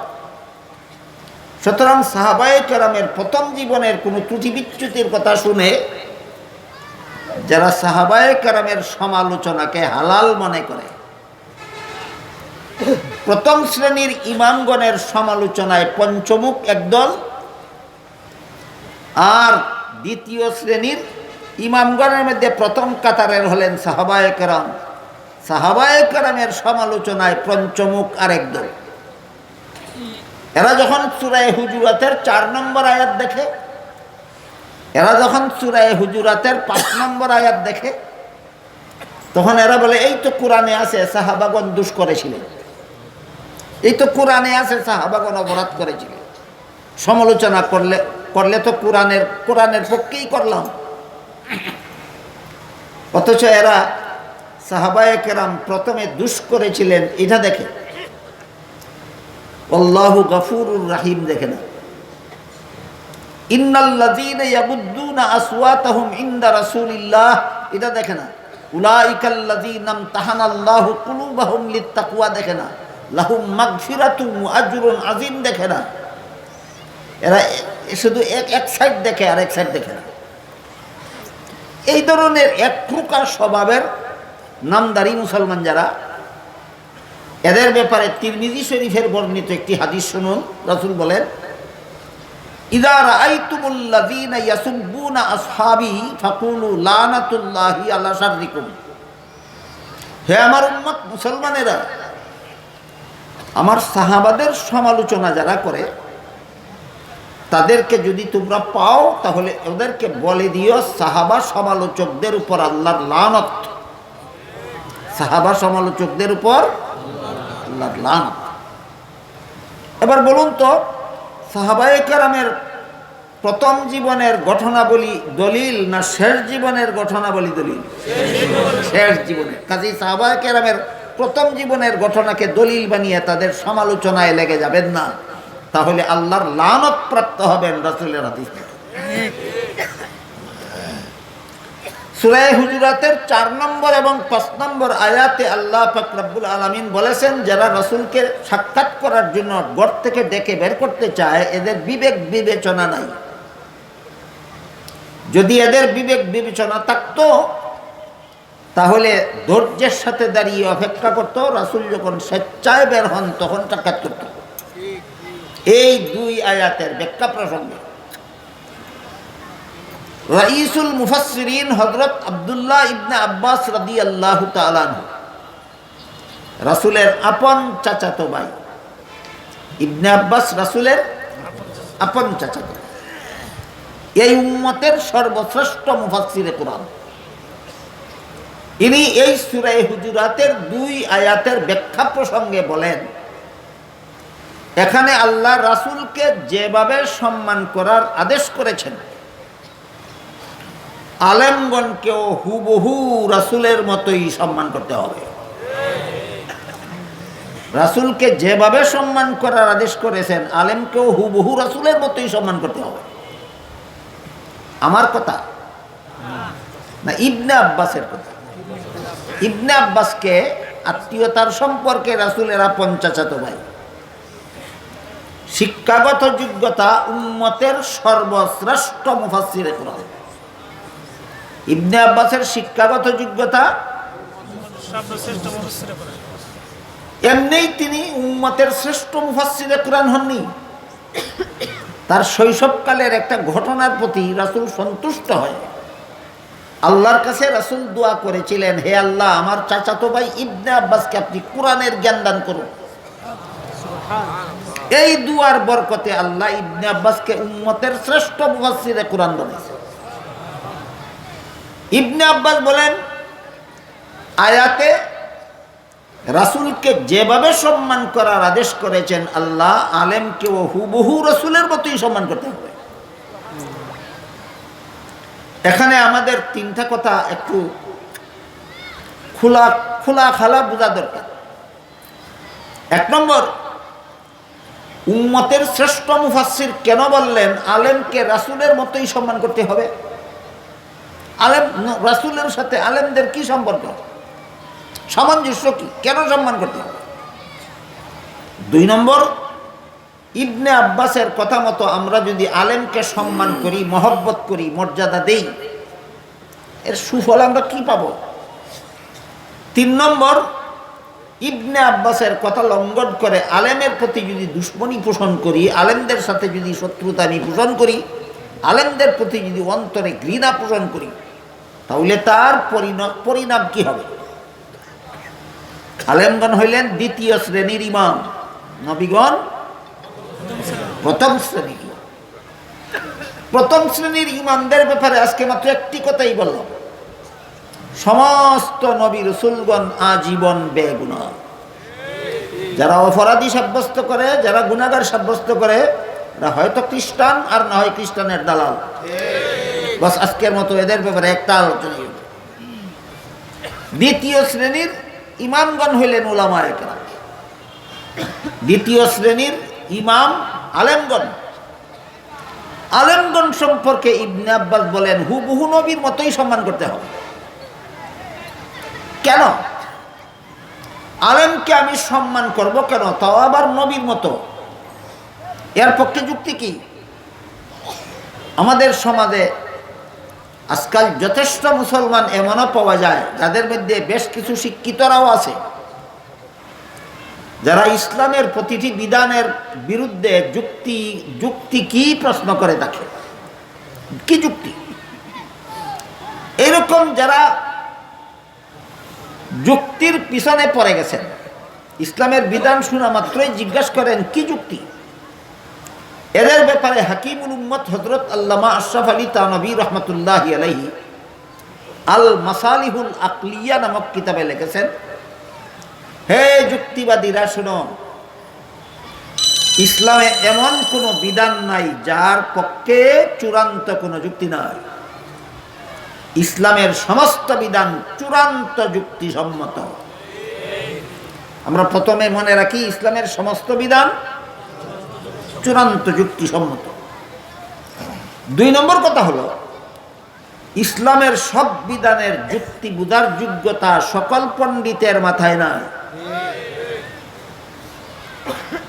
সুতরাং সাহাবায়ে কেরামের প্রথম জীবনের কোনো ত্রুটি বিচ্যুতির কথা শুনে যারা সাহাবায়ে কেরামের সমালোচনাকে হালাল মনে করে, প্রথম শ্রেণীর ইমামগণের সমালোচনায় পঞ্চমুখ একদল, আর দ্বিতীয় শ্রেণীর ইমামগণের মধ্যে প্রথম কাতারের হলেন সাহাবায়ে কেরাম। সাহাবায়ে কেরামের সমালোচনায় পঞ্চমুখ আরেক দল। এরা যখন সূরা হুজুরাতের 4 নম্বর আয়াত দেখে, এরা যখন সূরা হুজুরাতের 5 নম্বর আয়াত দেখে, তখন এরা বলে এই তো কোরআনে আছে সাহাবাগণ দুষ করেছিলেন, এই তো কোরআনে আছে সাহাবাগণ অপরাধ করেছিলেন, সমালোচনা করলে তো কোরআনের পক্ষেই করলাম। অথচ এরা সাহাবায়ে কেরাম প্রথমে দুষ করেছিলেন এটা দেখে, আল্লাহু গফুরুর রহিম দেখে না। ইন্নাল্লাযীনা ইয়াগুদ্দুনা আসওয়াতাহুম ইনদা রাসূলিল্লাহ এটা দেখে না। উলাইকাল্লাযীনা ইমতাহানাল্লাহু কুলুবাহুম লিত্তাকওয়া দেখে না। লাহুম মাগফিরাতুন ওয়া আজরুন আযীম দেখে না। এরা শুধু এক সাইড দেখে আর এক সাইড দেখে না। এই ধরনের এক প্রকার স্বভাবের নামদারি মুসলমান যারা, এদের ব্যাপারে তিরমিজি শরীফের বর্ণিত একটি হাদিস শুনুন। রাসূল বলেন, ইযা রাআইতুমুল্লাযীনা ইয়াসুব্বুনা আসহাবী ফাকুলু লানাতুল্লাহি আলা শাররিকুম। হে আমার উম্মত মুসলমানেরা, আমার সাহাবাদের সমালোচনা যারা করে তাদেরকে যদি তোমরা পাও তাহলে ওদেরকে বলে দিও সাহাবা সমালোচকদের উপর আল্লাহর লানত। সাহাবা সমালোচকদের উপর আল্লাহর লানত। এবার বলুন তো, সাহাবায়ে কেরামের প্রথম জীবনের ঘটনাবলী দলিল না শেষ জীবনের ঘটনাবলী দলিল? শেষ জীবনের। কাজেই সাহাবায়ে কেরামের প্রথম জীবনের ঘটনাকে দলিল বানিয়ে তাদের সমালোচনায় লেগে যাবেন না, তাহলে আল্লাহর লানত প্রাপ্ত হবেন। রাসূলের হাদিস। সূরা হুজুরাতের 4 নম্বর এবং 5 নম্বর আয়াতে আল্লাহ পাক রব্বুল আলামিন বলেছেন, যারা রাসূলকে সাক্ষাৎ করার জন্য ঘর থেকে ডেকে বের করতে চায় এদের বিবেক বিবেচনা নাই। যদি এদের বিবেক বিবেচনা থাকতো তাহলে ধৈর্যের সাথে দাঁড়িয়ে অপেক্ষা করত, রাসূল যখন স্বেচ্ছায় বের হন তখন সাক্ষাৎ করত। এই 2 আয়াতের ব্যাখ্যা প্রসঙ্গে রাইসুল মুফাসসিরিন হযরত আব্দুল্লাহ ইবনে আব্বাস রাদিয়াল্লাহু তাআলা আনহু, রাসূলের আপন চাচাতো ভাই। ইবনে আব্বাস রাসূলের আপন চাচাতো, এই উম্মতের সর্বশ্রেষ্ঠ মুফাসসিরে কুরআন। ইনি এই সূরা হুজুরাতের 2 আয়াতের ব্যাখ্যা প্রসঙ্গে বলেন, এখানে আল্লাহ রাসূলকে যেভাবে সম্মান করার আদেশ করেছেন, আলেমগণকেও হুবহু রাসূলের মতোই সম্মান করতে হবে। রাসূলকে যেভাবে সম্মান করার আদেশ করেছেন, আলেমকেও হুবহু রাসূলের মতোই সম্মান করতে হবে। আমার কথা না, ইবনে আব্বাসের কথা। ইবনে আব্বাসকে আত্মীয়তার সম্পর্কে রাসূলের আপন চাচাতো ভাই। শিক্ষাগত যোগ্যতা উম্মতের সর্বশ্রেষ্ঠ মুফাসসিরে কুরআন। ইবনে আব্বাসের শিক্ষাগত যোগ্যতা সর্বশ্রেষ্ঠ মুফাসসিরে কুরআন। এমনিই তিনি উম্মতের শ্রেষ্ঠ মুফাসসিরে কুরআন হননি। তার শৈশবকালের একটা ঘটনার প্রতি রাসূল সন্তুষ্ট হয় আল্লাহর কাছে রাসূল দোয়া করেছিলেন, হে আল্লাহ, আমার চাচাতো ভাই ইবনে আব্বাসকে আপনি কোরআনের জ্ঞান দান করুন। এই দুয়ার বরকতে আল্লাহ ইবনে আব্বাসকে উম্মতের শ্রেষ্ঠ মুফাসসিরে কুরআন বানাইছে। ইবনে আব্বাস বলেন, আয়াতে রাসূলকে যেভাবে সম্মান করার আদেশ করেছেন আল্লাহ, আলেমকেও হুবহু রাসূলের মতোই সম্মান করতে হবে। এখানে আমাদের 3টা কথা একটু খোলা খালা বোঝা দরকার। 1 নম্বর, উম্মতের শ্রেষ্ঠ মুফাসসির কেন বললেন আলেমকে রাসূলের মতোই সম্মান করতে হবে? আলেম রাসূলের সাথে আলেমদের কি সম্পর্ক, সামঞ্জস্য কি, কেন সম্মান করতে হবে? 2 নম্বর, ইবনে আব্বাসের কথা মতো আমরা যদি আলেমকে সম্মান করি, মহব্বত করি, মর্যাদা দেই, এর সুফল আমরা কি পাবো? 3 নম্বর, ইবনে আব্বাসের কথা লঙ্ঘন করে আলেমের প্রতি যদি দুশ্মনী পোষণ করি, আলেমদের সাথে যদি শত্রুতা আমি পোষণ করি, আলেমদের প্রতি যদি অন্তরে ঘৃণা পোষণ করি, তাহলে তার পরিণাম কি হবে? আলেমগণ হইলেন দ্বিতীয় শ্রেণীর ইমাম, নবীগণ প্রথম শ্রেণীর। প্রথম শ্রেণীর ইমামদের ব্যাপারে আজকে মাত্র একটি কথাই বললাম, সমস্ত নবী রাসূলগণ আজীবন বেগুনাহ। যারা অপরাধী সাব্যস্ত করে, যারা গুনাহগার সাব্যস্ত করে, এরা হয়তো খ্রিস্টান আর না হয় খ্রিস্টানের দালাল। বাস আজকের মতো এদের ব্যাপারে একটা আলোচনা। দ্বিতীয় শ্রেণীর ইমামগণ হইলেন উলামায়ে কেরাম। দ্বিতীয় শ্রেণীর ইমাম আলেমগণ। আলেমগণ সম্পর্কে ইবনে আব্বাস বলেন হুবহু নবীর মতোই সম্মান করতে হবে। কেন? আলেমকে আমি সম্মান করব কেন, তাও আবার নবীর মতো? এর পক্ষে যুক্তি কি? আমাদের সমাজে আজকাল যথেষ্ট মুসলমান এমনও পাওয়া যায় যাদের মধ্যে বেশ কিছু শিক্ষিতরাও আছে, যারা ইসলামের প্রতিটি বিধানের বিরুদ্ধে যুক্তি কি প্রশ্ন করে থাকে, কি যুক্তি? এরকম যারা যুক্তির পিছনে পড়ে গেছেন, ইসলামের বিধান শোনা মাত্রই জিজ্ঞাসা করেন কি যুক্তি। এদের ব্যাপারে হাকিমুল উম্মত হযরত আল্লামা আশরাফ আলী থানভী রহমতুল্লাহি আলাইহি আল মাসালিহুল আকলিয়া নামক কিতাবে লিখেছেন, হে যুক্তিবাদীরা শুনো, ইসলামে এমন কোনো বিধান নাই যার পক্ষে চূড়ান্ত কোনো যুক্তি নাই। ইসলামের সমস্ত বিধান চূড়ান্ত যুক্তিসম্মত। আমরা প্রথমে মনে রাখি, ইসলামের সমস্ত বিধান চূড়ান্ত যুক্তিসম্মত। 2 নম্বর কথা হলো, ইসলামের সব বিধানের যুক্তি বুঝার যোগ্যতা সকল পণ্ডিতের মাথায় নাই।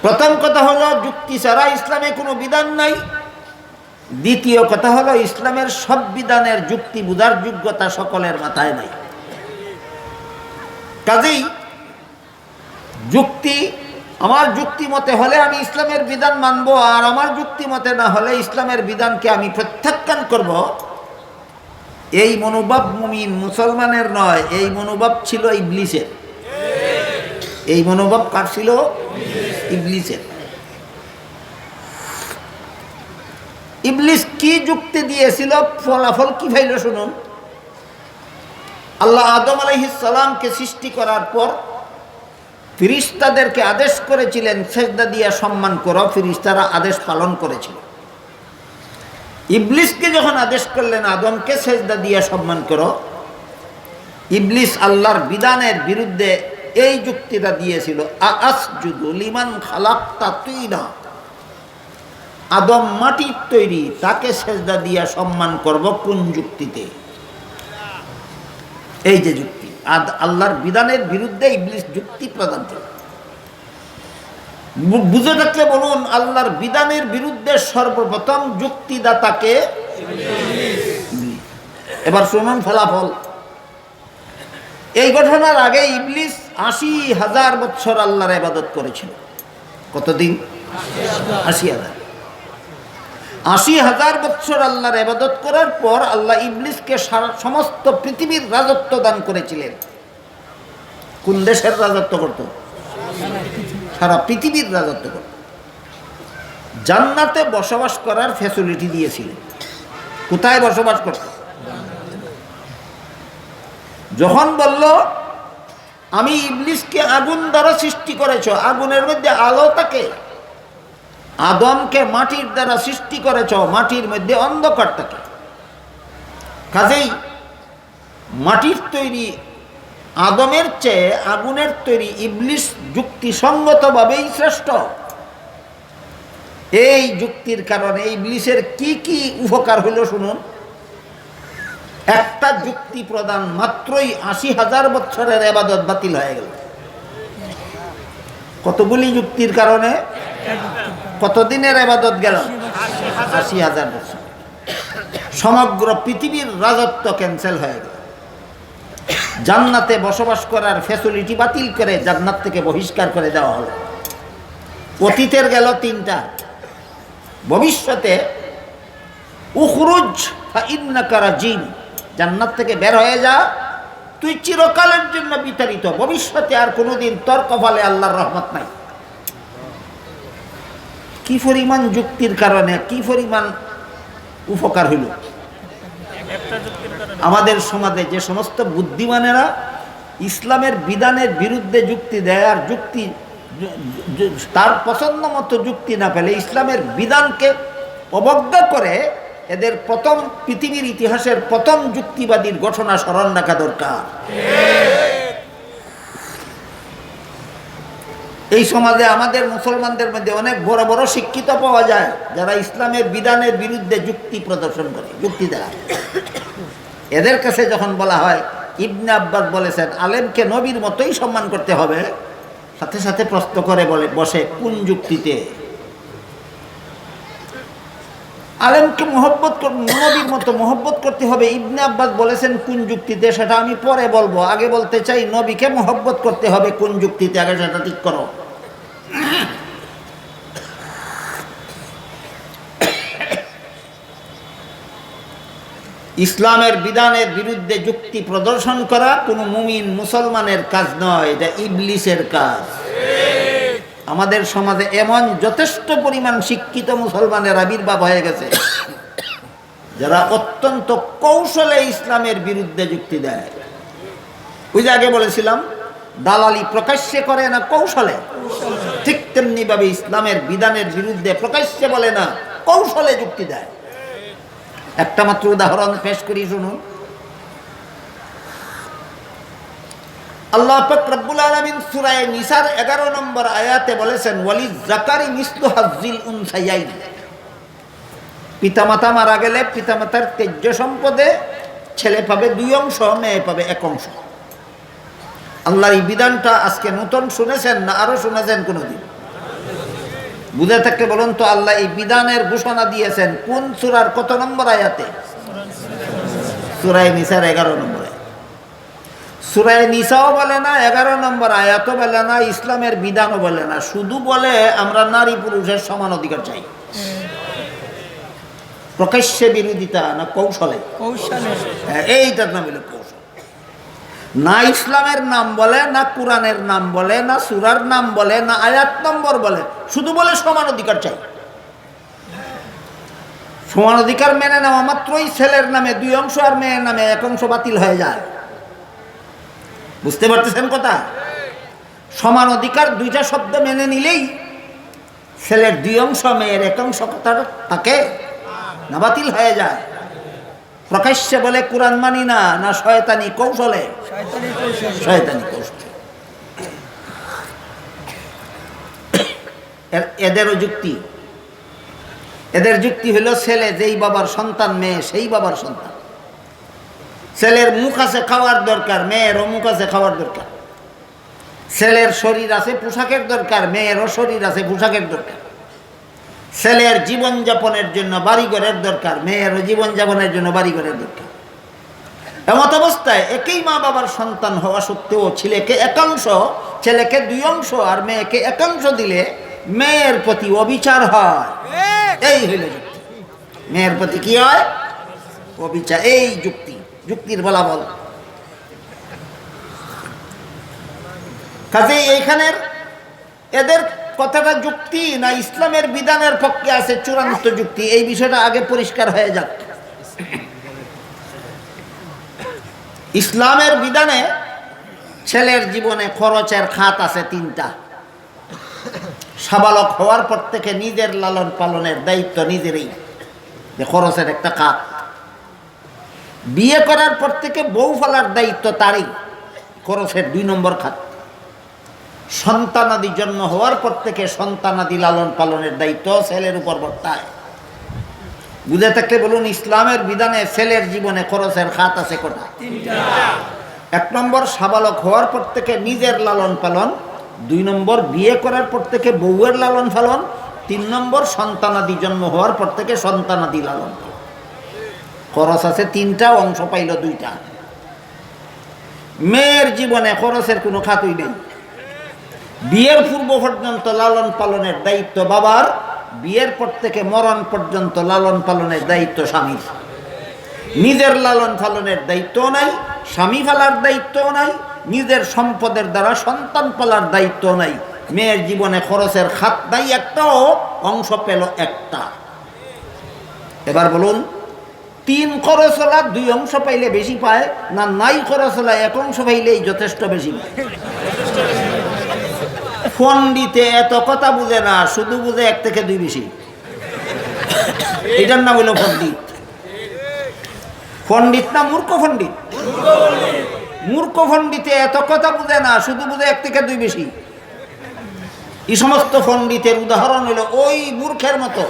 প্রথম কথা হলো, যুক্তি ছাড়া ইসলামে কোনো বিধান নাই। দ্বিতীয় কথা হলো, ইসলামের সব বিধানের যুক্তি বুঝার যোগ্যতা সকলের মাথায় নাই। কাজেই যুক্তি, আমার যুক্তি মতে হলে আমি ইসলামের বিধান মানব, আর আমার যুক্তি মতে না হলে ইসলামের বিধানকে আমি প্রত্যাখ্যান করব, এই মনোভাব মুমিন মুসলমানের নয়, এই মনোভাব ছিল ইবলিসের। এই মনোভাব কার ছিল? ইবলিসের। ইবলিস কি যুক্তি দিয়েছিল, ফলাফল কি হইল শুনুন। আল্লাহ আদম আলাইহিস সালামকে সৃষ্টি করার পর ফেরেশতাদেরকে আদেশ করেছিলেন সেজদা দিয়ে সম্মান করো, ফেরেশতারা আদেশ পালন করেছিল। ইবলিসকে যখন আদেশ করলেন আদমকে সেজদা দিয়ে সম্মান করো, ইবলিস আল্লাহর বিধানের বিরুদ্ধে এই যুক্তিটা দিয়েছিল, আসজুদু লিমান খালাকতা তিনা, আদম মাটির তৈরি, তাকে সেজদা দিয়ে সম্মান করব কোন যুক্তিতে? এই যে যুক্তি, আল্লাহর বিধানের বিরুদ্ধে ইবলিস যুক্তি প্রদান করে। বুঝে থাকলে বলুন, আল্লাহর বিধানের বিরুদ্ধে সর্বপ্রথম যুক্তিদাতাকে ইবলিস। এবার শুনুন ফলাফল। এই ঘটনার আগে ইবলিস ৮০,০০০ বছর আল্লাহর ইবাদত করেছিল। কতদিন? ৮০,০০০। ৮০,০০০ বছর আল্লাহর ইবাদত করার পর আল্লাহ ইবলিসকে সমস্ত পৃথিবীর রাজত্ব দান করেছিলেন। কোন দেশের রাজত্ব করত? সারা পৃথিবীর রাজত্ব করত। জান্নাতে বসবাস করার ফ্যাসিলিটি দিয়েছিলেন। কোথায় বসবাস করত? যখন বলল আমি ইবলিসকে আগুন দ্বারা সৃষ্টি করেছ, আগুনের মধ্যে আলো থাকে। আদমকে মাটির দ্বারা সৃষ্টি করেছ, মাটির মধ্যে অন্ধকার থাকে। কাজেই মাটির তৈরি আদমের চেয়ে আগুনের তৈরি ইবলিস যুক্তিসঙ্গতভাবেই শ্রেষ্ঠ। এই যুক্তির কারণে ইবলিসের কি কি উপকার হলো শুনুন। একটা যুক্তি প্রদান মাত্রই ৮০,০০০ বছরের ইবাদত বাতিল হয়ে গেল। কতগুলি যুক্তির কারণে কতদিনের ইবাদত গেল? ৮০,০০০ বছর। সমগ্র পৃথিবীর রাজত্ব ক্যান্সেল হয়ে গেল। জান্নাতে বসবাস করার ফ্যাসিলিটি বাতিল করে জান্নাত থেকে বহিষ্কার করে দেওয়া হলো। অতীতের গেল তিনটা, ভবিষ্যতে উখরুজ ফাইন্নাকা রাজিম, জান্নাত থেকে বের হয়ে যা, তুই চিরকালের জন্য বিতাড়িত, ভবিষ্যতে আর কোনোদিন তোর কপালে আল্লাহর রহমত নাই। কি পরিমাণ যুক্তির কারণে কি পরিমাণ উপকার হইল। আমাদের সমাজে যে সমস্ত বুদ্ধিমানেরা ইসলামের বিধানের বিরুদ্ধে যুক্তি দেয়, আর যুক্তি তার পছন্দ মতো যুক্তি না পেলে ইসলামের বিধানকে অবজ্ঞা করে, এদের প্রথম পৃথিবীর ইতিহাসের প্রথম যুক্তিবাদীর ঘটনা স্মরণ রাখা দরকার। এই সমাজে আমাদের মুসলমানদের মধ্যে অনেক বড় বড় শিক্ষিত পাওয়া যায় যারা ইসলামের বিধানের বিরুদ্ধে যুক্তি প্রদর্শন করে, যুক্তি দেয়। এদের কাছে যখন বলা হয়, ইবনে আব্বাস বলেছেন আলেমকে নবীর মতোই সম্মান করতে হবে, সাথে সাথে প্রশ্ন করে বসে কোন যুক্তিতে? আলেমকে নবীর মতো মহব্বত করতে হবে, ইবনে আব্বাস বলেছেন কোন যুক্তিতে? সেটা আমি পরে বলবো, আগে বলতে চাই নবীকে মহব্বত করতে হবে কোন যুক্তিতে, আগে সেটা ঠিক করো। ইসলামের বিধানের বিরুদ্ধে যুক্তি প্রদর্শন করা কোনো মুমিন মুসলমানের কাজ নয়, এটা ইবলিসের কাজ। আমাদের সমাজে এমন যথেষ্ট পরিমাণ শিক্ষিত মুসলমানের আবির্ভাব হয়ে গেছে যারা অত্যন্ত কৌশলে ইসলামের বিরুদ্ধে যুক্তি দেয়। ওই যে আগে বলেছিলাম, দালালি প্রকাশ্যে করে না কৌশলে, ঠিক তেমনি ভাবে ইসলামের বিধানের বিরুদ্ধে প্রকাশ্যে বলে না, কৌশলে যুক্তি দেয়। একটা মাত্র উদাহরণ পেশ করি, শুনুন। আল্লাহ পাক রব্বুল আলামিন সূরা নিসার 11 নম্বর আয়াতে বলেছেন, ওয়ালিজ যাকারি মিসলু হাজ্জিল উনসায়াইন। পিতামাতা মারা গেলে পিতামাতার তেজ্য সম্পদে ছেলে পাবে 2 অংশ, মেয়ে পাবে 1 অংশ। আল্লাহর এই বিধানটা আজকে নতুন শুনেছেন না আরো শুনেছেন কোনদিন? বুঝে থাকতে বলুন তো, আল্লাহ এই বিধানের ঘোষণা দিয়েছেন কোন সূরার কত নম্বর আয়াতে? সূরা নিসার 11 নম্বর। সূরা নিসাও বলে না, 11 নম্বর আয়াতও বলে না, ইসলামের বিধানও বলে না, শুধু বলে আমরা নারী পুরুষের সমান অধিকার চাই। প্রকাশ্যে বিরোধিতা না কৌশলে? কৌশলে। এইটার নাম হলো কৌশল। না ইসলামের নাম বলে, না কোরআনের নাম বলে, না সূরার নাম বলে, না আয়াত নম্বর বলে, শুধু বলে সমান অধিকার চাই। সমান অধিকার মেনে নেওয়া মাত্রই ছেলের নামে 2 অংশ আর মেয়ের নামে 1 অংশ বাতিল হয়ে যায়। বুঝতে পারতেছেন কথা? সমান অধিকার 2টা শব্দ মেনে নিলেই ছেলের 2 অংশ মেয়ের 1 অংশ কথা থাকে না, বাতিল হয়ে যায়। প্রকাশ্যে বলে কোরআন মানি না, না শয়তানি কৌশলে? শয়তানি কৌশলে। এদেরও যুক্তি, এদের যুক্তি হলো ছেলে যেই বাবার সন্তান, মেয়ে সেই বাবার সন্তান। ছেলের মুখ আছে খাওয়ার দরকার, মেয়েরও মুখ আছে খাওয়ার দরকার। ছেলের শরীর আছে পোশাকের দরকার, মেয়েরও শরীর আছে পোশাকের দরকার। ছেলের জীবনযাপনের জন্য বাড়িঘরের দরকার, মেয়েরও জীবনযাপনের জন্য বাড়িঘরের দরকার। এমত অবস্থায় একই মা বাবার সন্তান হওয়া সত্ত্বেও ছেলেকে 1 অংশ, ছেলেকে 2 অংশ আর মেয়েকে 1 অংশ দিলে মেয়ের প্রতি অবিচার হয়। এই হইল যুক্তি। মেয়ের প্রতি কি হয়? অবিচার। এই যুক্তি, যুক্তির বলাবল। কাজে এইখানের এদের কথাটা যুক্তি না ইসলামের বিধানের পক্ষে আছে চূড়ান্ত যুক্তি, এই বিষয়টা আগে পরিষ্কার হয়ে যাক। ইসলামের বিধানে ছেলের জীবনে খরচের খাত আছে 3টা। সাবালক হওয়ার পর থেকে নিজের লালন পালনের দায়িত্ব নিজেরই, খরচের একটা খাত। বিয়ে করার পর থেকে বউ ফেলার দায়িত্ব তারই, খরচের 2 নম্বর খাত। সন্তানাদি জন্ম হওয়ার পর থেকে সন্তানাদি লালন পালনের দায়িত্ব ছেলের উপর বর্তায়। বুঝে থাকলে বলুন, ইসলামের বিধানে ছেলের জীবনে খরচের খাত আছে কটা? 3টা। 1 নম্বর সাবালক হওয়ার পর থেকে নিজের লালন পালন, 2 নম্বর বিয়ে করার পর থেকে বউয়ের লালন পালন, 3 নম্বর সন্তানাদি জন্ম হওয়ার পর থেকে সন্তানাদি লালন পালন। খরচ আছে তিনটা, অংশ পাইল দুইটা। মেয়ের জীবনে খরচের কোনো খাতই নেই। বিয়ের পূর্ব পর্যন্ত লালন পালনের দায়িত্ব বাবার, বিয়ের পর থেকে মরণ পর্যন্ত লালন পালনের দায়িত্ব স্বামীর। নিজের লালন পালনের দায়িত্বও নাই, স্বামী পালার দায়িত্বও নাই, নিজের সম্পদের দ্বারা সন্তান পালার দায়িত্বও নাই। মেয়ের জীবনে খরচের খাত নাই একটাও, অংশ পেল একটা। এবার বলুন, 3 খরচলা 2 অংশ পাইলে বেশি পায় না নাই খরচলা 1 অংশ পাইলেই যথেষ্ট বেশি পায়? পণ্ডিতে এত কথা বুঝে না, শুধু বুঝে 1 থেকে 2 বেশি। এটার নাম হলো পণ্ডিত। পণ্ডিত না মূর্খ পণ্ডিত? মূর্খ পণ্ডিতে এত কথা বুঝে না, শুধু বুঝে 1 থেকে 2 বেশি। এই সমস্ত পণ্ডিতের উদাহরণ হলো ওই মূর্খের মতো,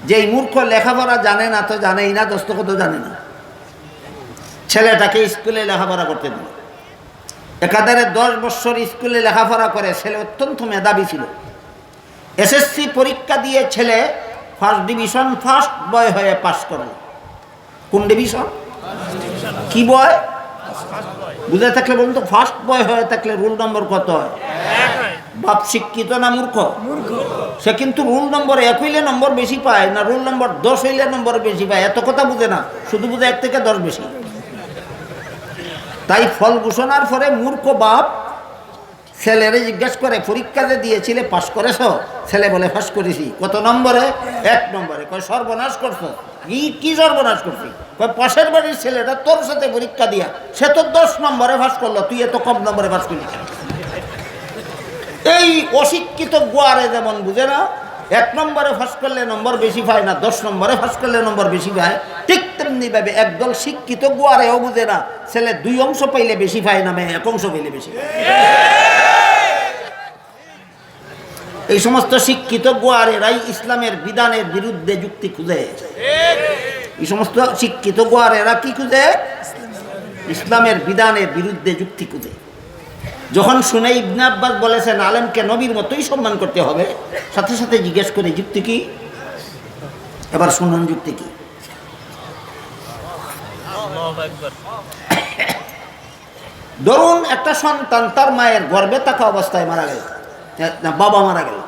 যেই মূর্খ লেখাপড়া জানে না তো জানেই না, দস্তখত জানে না। ছেলেটাকে স্কুলে লেখাপড়া করতে দিল, একাধারে 10 বছর স্কুলে লেখাপড়া করে ছেলে অত্যন্ত মেধাবী ছিল। এসএসসি পরীক্ষা দিয়ে ছেলে ফার্স্ট ডিভিশন, ফার্স্ট বয় হয়ে পাশ করল। কোন ডিভিশন? কি বয়? বুঝে থাকলে বলুন তো, ফার্স্ট বয় হয়ে থাকলে রোল নম্বর কত হয়? বাপ শিক্ষিত না মূর্খ? সে কিন্তু রোল নম্বর 1 হইলে নম্বর বেশি পায় না রোল নম্বর 10 হইলে নম্বর বেশি পায়, এত কথা বুঝে না, শুধু বুঝে 1 থেকে 10 বেশি। তাই ফল ঘোষণার পরে মূর্খ বাপ ছেলেরে জিজ্ঞাসা করে, পরীক্ষা যে দিয়েছিলে পাশ করেছ? ছেলে বলে পাশ করেছি। কত নম্বরে? 1 নম্বরে। কয় সর্বনাশ করছো। কি সর্বনাশ করছি? কয় পাশের বাড়ির ছেলেটা তোর সাথে পরীক্ষা দিয়া সে তো 10 নম্বরে পাশ করলো, তুই এত কম নম্বরে পাশ করলি। এই অশিক্ষিত গোয়ারে যেমন বুঝে না 1 নম্বরে পাশ করলে নম্বর বেশি পায় না, 10 নম্বরে পাশ করলে নম্বর বেশি পায়, ঠিক তেমনি ভাবে একদল শিক্ষিত গোয়ারেও বুঝে না ছেলে 2 অংশ পাইলে বেশি পায় না, মেয়ে 1 অংশ পাইলে বেশি পায়। এই সমস্ত শিক্ষিত গোয়ারেরাই ইসলামের বিধানের বিরুদ্ধে যুক্তি খুঁজে। এই সমস্ত শিক্ষিত গোয়ারেরা কি খুঁজে? ইসলামের বিধানের বিরুদ্ধে যুক্তি খুঁজে। যখন শুনে ইবনে আব্বাস বলেছেন আলেমকে নবীর মতোই সম্মান করতে হবে, সাথে সাথে জিজ্ঞেস করে যুক্তি কি? এবার শুনুন যুক্তি কি। ধরুন একটা সন্তান তার মায়ের গর্ভে থাকা অবস্থায় মারা গেল, না বাবা মারা গেল।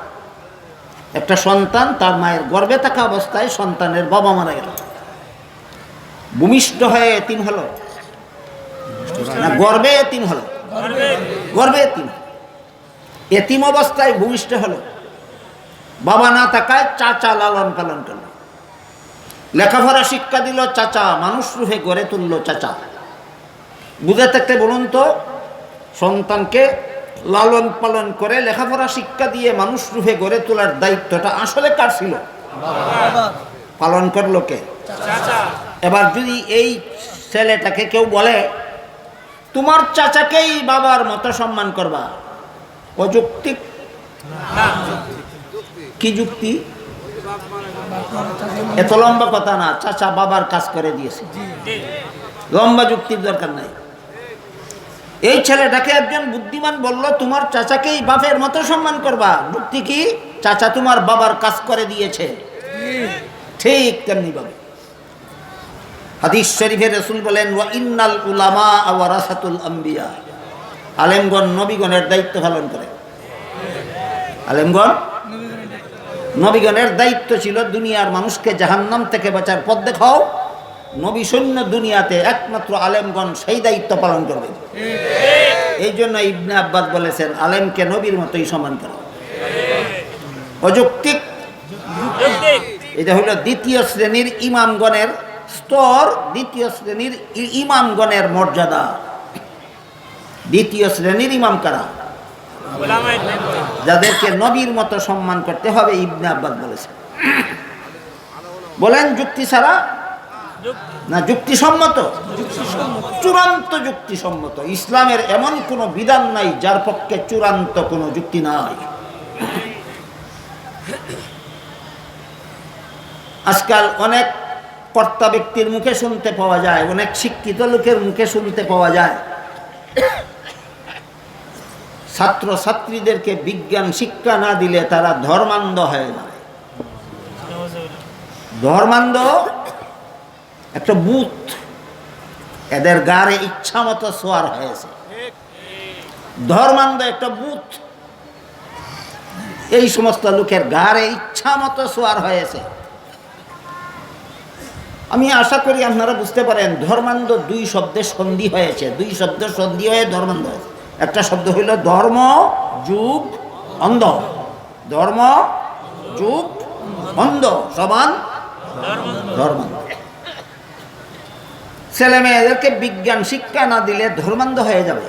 একটা সন্তান তার মায়ের গর্ভে থাকা অবস্থায় সন্তানের বাবা মারা গেল, ভূমিষ্ঠ হয়ে এতিম হলো না গর্ভে এতিম হলো? গর্ভে এতিম। এতিম অবস্থায় ভূমিষ্ঠ হলো, বাবা না থাকায় চাচা লালন পালন করলো, লেখাপড়া শিক্ষা দিল চাচা, মানুষ রূপে গড়ে তুললো চাচা। বুঝে থাকতে বলুন তো, সন্তানকে লালন পালন করে লেখাপড়া শিক্ষা দিয়ে মানুষ রূপে গড়ে তোলার দায়িত্বটা আসলে কার ছিল? পালন করলো কে? এবার যদি এই ছেলেটাকে কেউ বলে তোমার চাচাকেই বাবার মতো সম্মান করবা, অযৌক্তিক? কি যুক্তি? এত লম্বা কথা না, চাচা বাবার কাজ করে দিয়েছে, লম্বা যুক্তির দরকার নাই। এই ছেলেটাকে একজন বুদ্ধিমান বলল তোমার চাচাকেই বাপের মতো সম্মান করবা, যুক্তি কি? চাচা তোমার বাবার কাজ করে দিয়েছে। ঠিক তেমনি ভাবে হাদিস শরীফে রাসূল বলেন ওয়া ইন্নাল উলামা ওয়ারাসাতুল আম্বিয়া, আলেমগণ নবীগণের দায়িত্ব পালন করে। আলেমগণ নবীগণের দায়িত্ব ছিল দুনিয়ার মানুষকে জাহান্নাম থেকে বাঁচার পথ দেখাও। নবী শূন্য দুনিয়াতে একমাত্র আলেমগণ সেই দায়িত্ব পালন করবে। এই জন্য ইবনে আব্বাস বলেছেন আলেমকে নবীর মতোই সম্মান করা। অযৌক্তিক? এটা হলো দ্বিতীয় শ্রেণীর ইমামগণের স্তর, দ্বিতীয় শ্রেণীর ইমামগণের মর্যাদা। দ্বিতীয় শ্রেণীর ইমাম কারা? যাদেরকে নবীর মতো সম্মান করতে হবে, ইবনে আব্বাস বলেছেন। বলেন যুক্তি ছাড়া না যুক্তিসম্মত? চূড়ান্ত যুক্তিসম্মত। ইসলামের এমন কোনো বিধান নাই যার পক্ষে চূড়ান্ত কোনো যুক্তি নাই। আজকাল অনেক কর্তা ব্যক্তির মুখে শুনতে পাওয়া যায়, অনেক শিক্ষিত লোকের মুখে শুনতে পাওয়া যায় ছাত্র ছাত্রীদেরকে বিজ্ঞান শিক্ষা না দিলে তারা ধর্মান্ধ হয়ে যায়। ধর্মান্ধ একটা বুথ, এদের গাড়ে ইচ্ছা মতো সোয়ার হয়েছে। ধর্মান্ধ একটা বুথ, এই সমস্ত লোকের গাড়ে ইচ্ছা মতো সোয়ার হয়েছে। আমি আশা করি আপনারা বুঝতে পারেন, ধর্মান্ধ দুই শব্দের সন্ধি হয়েছে, দুই শব্দের সন্ধি হয়ে ধর্মান্ধ হয়েছে। একটা শব্দ হইল ধর্ম যুগ অন্ধ, ধর্ম যুগ অন্ধ সমান ধর্মান্ধ। ছেলে মেয়েদেরকে বিজ্ঞান শিক্ষা না দিলে ধর্মান্ধ হয়ে যাবে।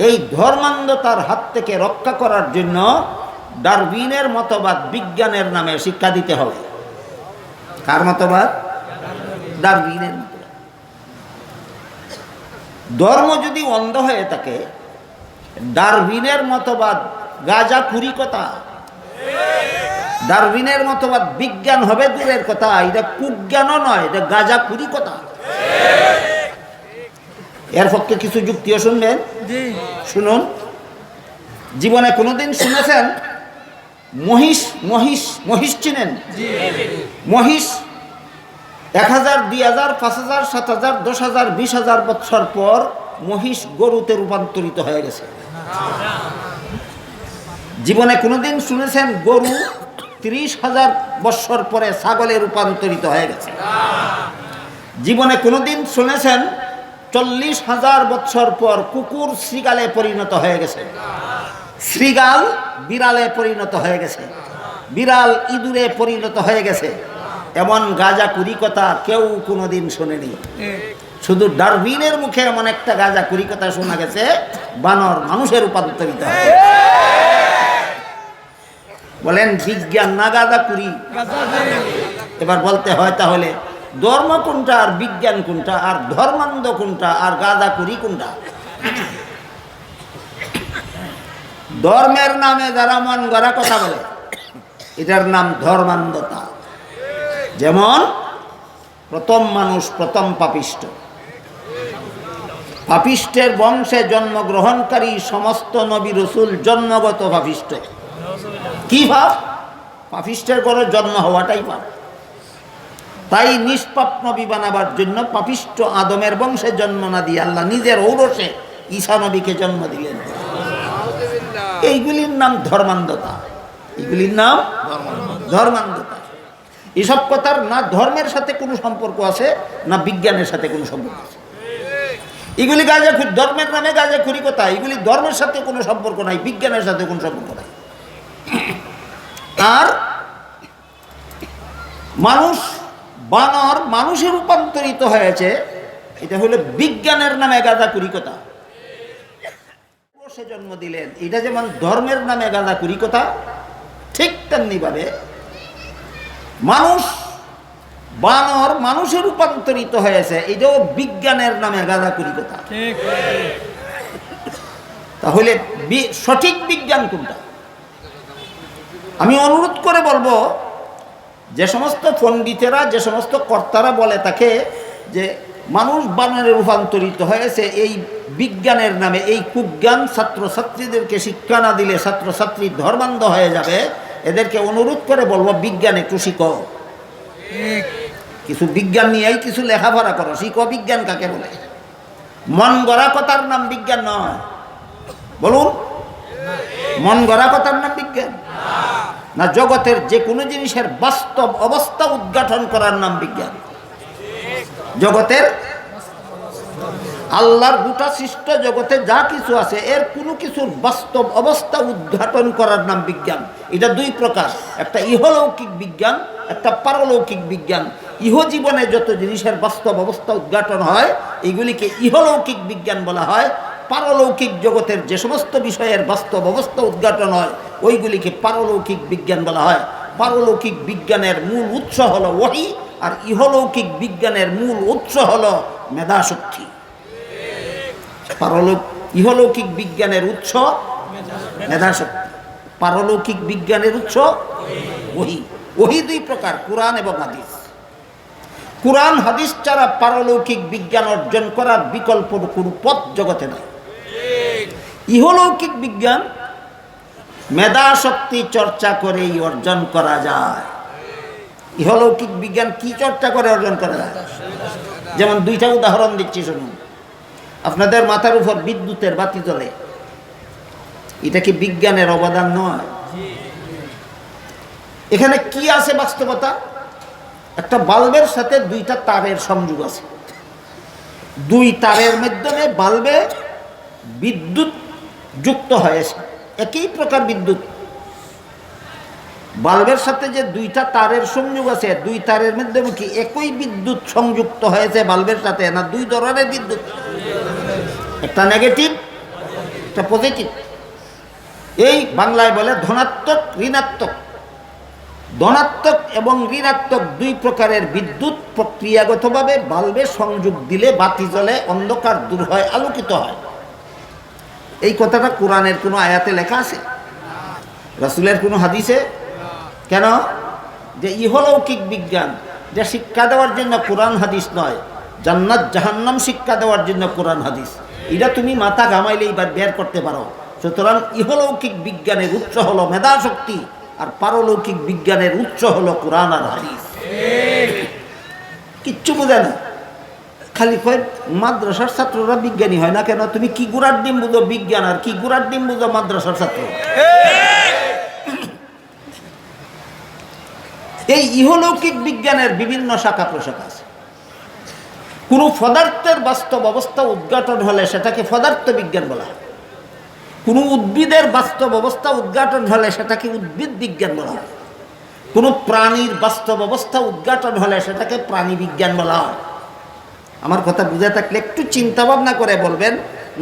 এই ধর্মান্ধতার হাত থেকে রক্ষা করার জন্য ডারউইনের মতবাদ বিজ্ঞানের নামে শিক্ষা দিতে হবে। কার মতবাদ? ডারউইনের মতবাদ। ধর্ম যদি অন্ধ হয়ে থাকে, ডারউইনের মতবাদ গাঁজাখুরি কথা। ডারউইনের মতবাদ বিজ্ঞান হবে দূরের কথা, এটা কুজ্ঞানও নয়, এটা গাঁজাখুরি কথা। এর পক্ষে কিছু যুক্তিও শুনবেন। শুনুন, জীবনে কোনোদিন শুনেছেন মহিষ? মহিষ, মহিষ চিনেন? মহিষ 1000, 2000, 5000, 7000, 10000, 20000 বছর পর মহিষ গরুতে রূপান্তরিত হয়ে গেছে। জীবনে কোনোদিন শুনেছেন গরু 30,000 বছর পরে ছাগলে রূপান্তরিত হয়ে গেছে? জীবনে কোনোদিন শুনেছেন 40,000 বছর পর কুকুর শৃগালে পরিণত হয়ে গেছে? শৃগাল বিড়ালে পরিণত হয়ে গেছে, বিড়াল ইঁদুরে পরিণত হয়ে গেছে। এমন গাঁজাখুরি কথা কেউ কোনোদিন শোনেনি। শুধু ডারউইনের মুখে এমন একটা গাঁজাখুরি কথা শোনা গেছে, বানর মানুষে রূপান্তরিত হয়। বলেন বিজ্ঞান না গাঁজাখুরি? এবার বলতে হয় তাহলে ধর্ম কোনটা আর বিজ্ঞান কোনটা, আর ধর্মান্ধ কোনটা আর গাঁজাখুরি কোনটা? ধর্মের নামে যারা মন গড়া কথা বলে, এটার নাম ধর্মান্ধতা। যেমন প্রথম মানুষ প্রথম পাপিষ্ঠ, পাপিষ্টের বংশে জন্মগ্রহণকারী সমস্ত নবী রসুল জন্মগত পাপিষ্ঠ। কি ভাব? পাপিষ্টের ঘরে জন্ম হওয়াটাই পাপ। তাই নিষ্পাপ নবী বানাবার জন্য পাপিষ্ঠ আদমের বংশে জন্ম না দিয়ে আল্লাহ নিজের ঔরসে ঈসা নবীকে জন্ম দিলেন। এইগুলির নাম ধর্মান্ধতা, এগুলির নাম ধর্মান্ধতা। এসব কথার না ধর্মের সাথে কোনো সম্পর্ক আছে, না বিজ্ঞানের সাথে কোনো সম্পর্ক আছে। এগুলি গাঁজাখুরি, ধর্মের নামে গাঁজাখুরি কথা, এগুলি ধর্মের সাথে কোনো সম্পর্ক নাই, বিজ্ঞানের সাথে কোনো সম্পর্ক নাই। আর মানুষ বানর মানুষে রূপান্তরিত হয়েছে, এটা হলো বিজ্ঞানের নামে গাঁজাখুরি কথা। সে জন্ম দিলেন, এটা যেমন ধর্মের নামে গাঁজাখুরি কথা, ঠিক তেমনি ভাবে মানুষ বানর মানুষে রূপান্তরিত হয়েছে, এটাও বিজ্ঞানের নামে গাঁজাখুরি কথা। তাহলে সঠিক বিজ্ঞান কোনটা? আমি অনুরোধ করে বলবো, যে সমস্ত পণ্ডিতেরা, যে সমস্ত কর্তারা বলে তাকে যে মানুষ বানরে রূপান্তরিত হয়েছে, এই বিজ্ঞানের নামে এই কুজ্ঞান ছাত্রছাত্রীদেরকে শিক্ষা না দিলে ছাত্রছাত্রী ধর্মান্ধ হয়ে যাবে। এদেরকে অনুরোধ করে বলবো, বিজ্ঞান একটু শিখো, কিছু বিজ্ঞান নিয়েই কিছু লেখাপড়া করো, শিখো বিজ্ঞান কাকে বলে। মন গড়া কথার নাম বিজ্ঞান নয়। বলুন, মন গড়া কথার নাম বিজ্ঞান না? জগতের যে কোনো জিনিসের বাস্তব অবস্থা উদ্ঘাটন করার নাম বিজ্ঞান। জগতের আল্লাহর গোটা সৃষ্ট জগতে যা কিছু আছে, এর কোনো কিছুর বাস্তব অবস্থা উদ্ঘাটন করার নাম বিজ্ঞান। এটা দুই প্রকার, একটা ইহলৌকিক বিজ্ঞান, একটা পারলৌকিক বিজ্ঞান। ইহজীবনে যত জিনিসের বাস্তব অবস্থা উদ্ঘাটন হয়, এগুলিকে ইহলৌকিক বিজ্ঞান বলা হয়। পারলৌকিক জগতের যে সমস্ত বিষয়ের বাস্তব অবস্থা উদ্ঘাটন হয়, ওইগুলিকে পারলৌকিক বিজ্ঞান বলা হয়। পারলৌকিক বিজ্ঞানের মূল উৎস হলো ওহী, আর ইহলৌকিক বিজ্ঞানের মূল উৎস হলো মেধাশক্তি। ইহলৌকিক বিজ্ঞানের উৎস মেধাশক্তি, পারলৌকিক বিজ্ঞানের উৎস ওহী। ওহী দুই প্রকার, কুরআন এবং হাদিস। কুরআন হাদিস ছাড়া পারলৌকিক বিজ্ঞান অর্জন করার বিকল্প কোনো পথ জগতে নাই। ইহলৌকিক বিজ্ঞান মেধাশক্তি চর্চা করেই অর্জন করা যায়। ইহলৌকিক বিজ্ঞান কি চর্চা করে অর্জন করা যায়? যেমন দুইটা উদাহরণ দিচ্ছি শুনুন। আপনাদের মাথার উপর বিদ্যুতের বাতি জ্বলে, এটা কি বিজ্ঞানের অবদান নয়? এখানে কি আছে বাস্তবতা? একটা বাল্বের সাথে দুইটা তারের সংযোগ আছে, দুই তারের মাধ্যমে বাল্বে বিদ্যুৎ যুক্ত হয়েছে, একই প্রকার বিদ্যুৎ। বাল্বের সাথে যে দুইটা তারের সংযোগ আছে, দুই তারের মাধ্যমে কি একই বিদ্যুৎ সংযুক্ত হয়েছে বাল্বের সাথে, না দুই ধরনের বিদ্যুৎ? একটা নেগেটিভ, একটা পজিটিভ। এই বাংলায় বলে ধনাত্মক ঋণাত্মক। ধনাত্মক এবং ঋণাত্মক দুই প্রকারের বিদ্যুৎ প্রক্রিয়াগতভাবে বাল্বে সংযোগ দিলে বাতি জ্বলে, অন্ধকার দূর হয়, আলোকিত হয়। এই কথাটা কোরআনের কোনো আয়াতে লেখা আছে? রাসূলের কোনো হাদিসে? কেন? যে ইহলৌকিক বিজ্ঞান, যে শিক্ষা দেওয়ার জন্য কোরআন হাদিস নয়, জান্নাত জাহান্নাম শিক্ষা দেওয়ার জন্য কোরআন হাদিস। এটা তুমি মাথা ঘামাইলেই বের করতে পারো। সুতরাং ইহলৌকিক বিজ্ঞানের উৎস হলো মেধা শক্তি, আর পারলৌকিক বিজ্ঞানের উৎস হলো কোরআন আর হাদিস। কিচ্ছু বোঝে না, খালি কয় মাদ্রাসার ছাত্ররা বিজ্ঞানী হয় না কেন? তুমি কি গুড়ার ডিম বুঝো বিজ্ঞান, আর কি গুড়ার ডিম বুঝো মাদ্রাসার ছাত্র? এই ইহলৌকিক বিজ্ঞানের বিভিন্ন শাখা প্রশাখা আছে। কোনো পদার্থের বাস্তব অবস্থা উদ্ঘাটন হলে সেটাকে পদার্থ বিজ্ঞান বলা হয়। কোনো উদ্ভিদের বাস্তব অবস্থা উদ্ঘাটন হলে সেটাকে উদ্ভিদ বিজ্ঞান বলা হয়। কোনো প্রাণীর বাস্তব অবস্থা উদ্ঘাটন হলে সেটাকে প্রাণী বিজ্ঞান বলা হয়। আমার কথা বুঝে থাকলে একটু চিন্তা ভাবনা করে বলবেন,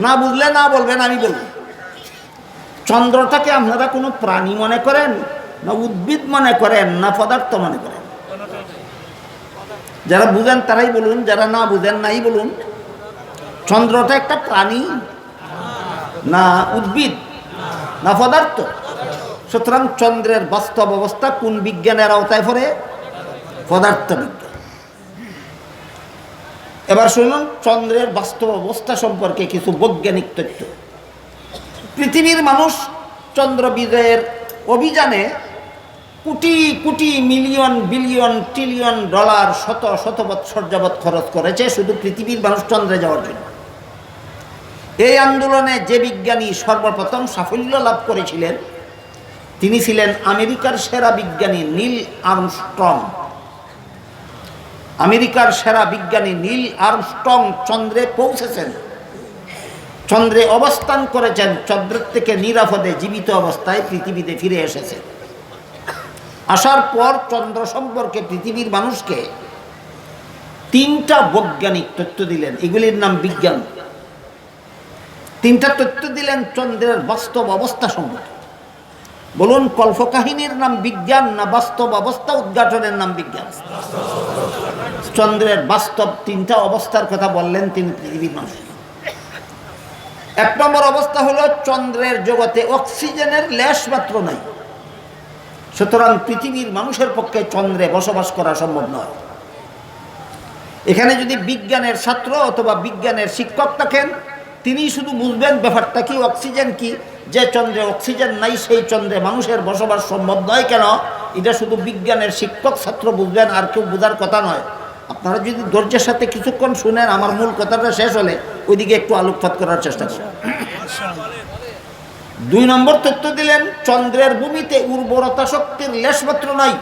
না বুঝলে না বলবেন, আমি বলব। চন্দ্রটাকে আপনারা কোনো প্রাণী মনে করেন, না উদ্ভিদ মনে করেন, না পদার্থ মনে করেন? যারা বুঝেন তারাই বলুন, যারা না বুঝেন নাই বলুন। চন্দ্রটা একটা প্রাণী, না উদ্ভিদ, না পদার্থ? সুতরাং চন্দ্রের বাস্তব অবস্থা কোন বিজ্ঞানের আওতায় পড়ে? পদার্থ বিজ্ঞান। এবার শুনুন চন্দ্রের বাস্তব অবস্থা সম্পর্কে কিছু বৈজ্ঞানিক তথ্য। পৃথিবীর মানুষ চন্দ্র বিজয়ের অভিযানে crore crore million billion trillion dollar শত শত বৎসর যাবৎ খরচ করেছে শুধু পৃথিবীর মানুষ চন্দ্রে যাওয়ার জন্য। এই আন্দোলনে যে বিজ্ঞানী সর্বপ্রথম সাফল্য লাভ করেছিলেন তিনি ছিলেন আমেরিকার সেরা বিজ্ঞানী নীল আর্মস্ট্রং। আমেরিকার সেরা বিজ্ঞানী নীল আর্মস্ট্রং চন্দ্রে পৌঁছেছেন, চন্দ্রে অবস্থান করেছেন, চন্দ্রের থেকে নিরাপদে জীবিত অবস্থায় পৃথিবীতে ফিরে এসেছেন। আসার পর চন্দ্র সম্পর্কে পৃথিবীর মানুষকে তিনটা বৈজ্ঞানিক তথ্য দিলেন, এগুলির নাম বিজ্ঞান। তিনটা তথ্য দিলেন চন্দ্রের বাস্তব অবস্থা সম্পর্কে। বলুন, কল্পকাহিনীর নাম বিজ্ঞান না বাস্তব অবস্থা উদ্ঘাটনের নাম বিজ্ঞান? চন্দ্রের বাস্তব তিনটা অবস্থার কথা বললেন তিনি পৃথিবীর মানুষ। এক নম্বর অবস্থা হলো চন্দ্রের জগতে অক্সিজেনের লেশ মাত্র নাই, সুতরাং পৃথিবীর মানুষের পক্ষে চন্দ্রে বসবাস করা সম্ভব নয়। এখানে যদি বিজ্ঞানের ছাত্র অথবা বিজ্ঞানের শিক্ষক থাকেন তিনি শুধু বুঝবেন ব্যাপারটা কি, অক্সিজেন কি। যে চন্দ্রে অক্সিজেন নাই সেই চন্দ্রে মানুষের বসবাস সম্ভব নয় কেন, এটা শুধু বিজ্ঞানের শিক্ষক ছাত্র বুঝবেন, আর কেউ বোঝার কথা নয়। আপনারা যদি ধৈর্যের সাথে কিছুক্ষণ শুনেন আমার মূল কথাটা শেষ হলে ওইদিকে একটু আলোকপাত করার চেষ্টা করুন। দুই নম্বর তথ্য দিলেন চন্দ্রের ভূমিতে উর্বরতা শক্তির লেশমাত্র নাই,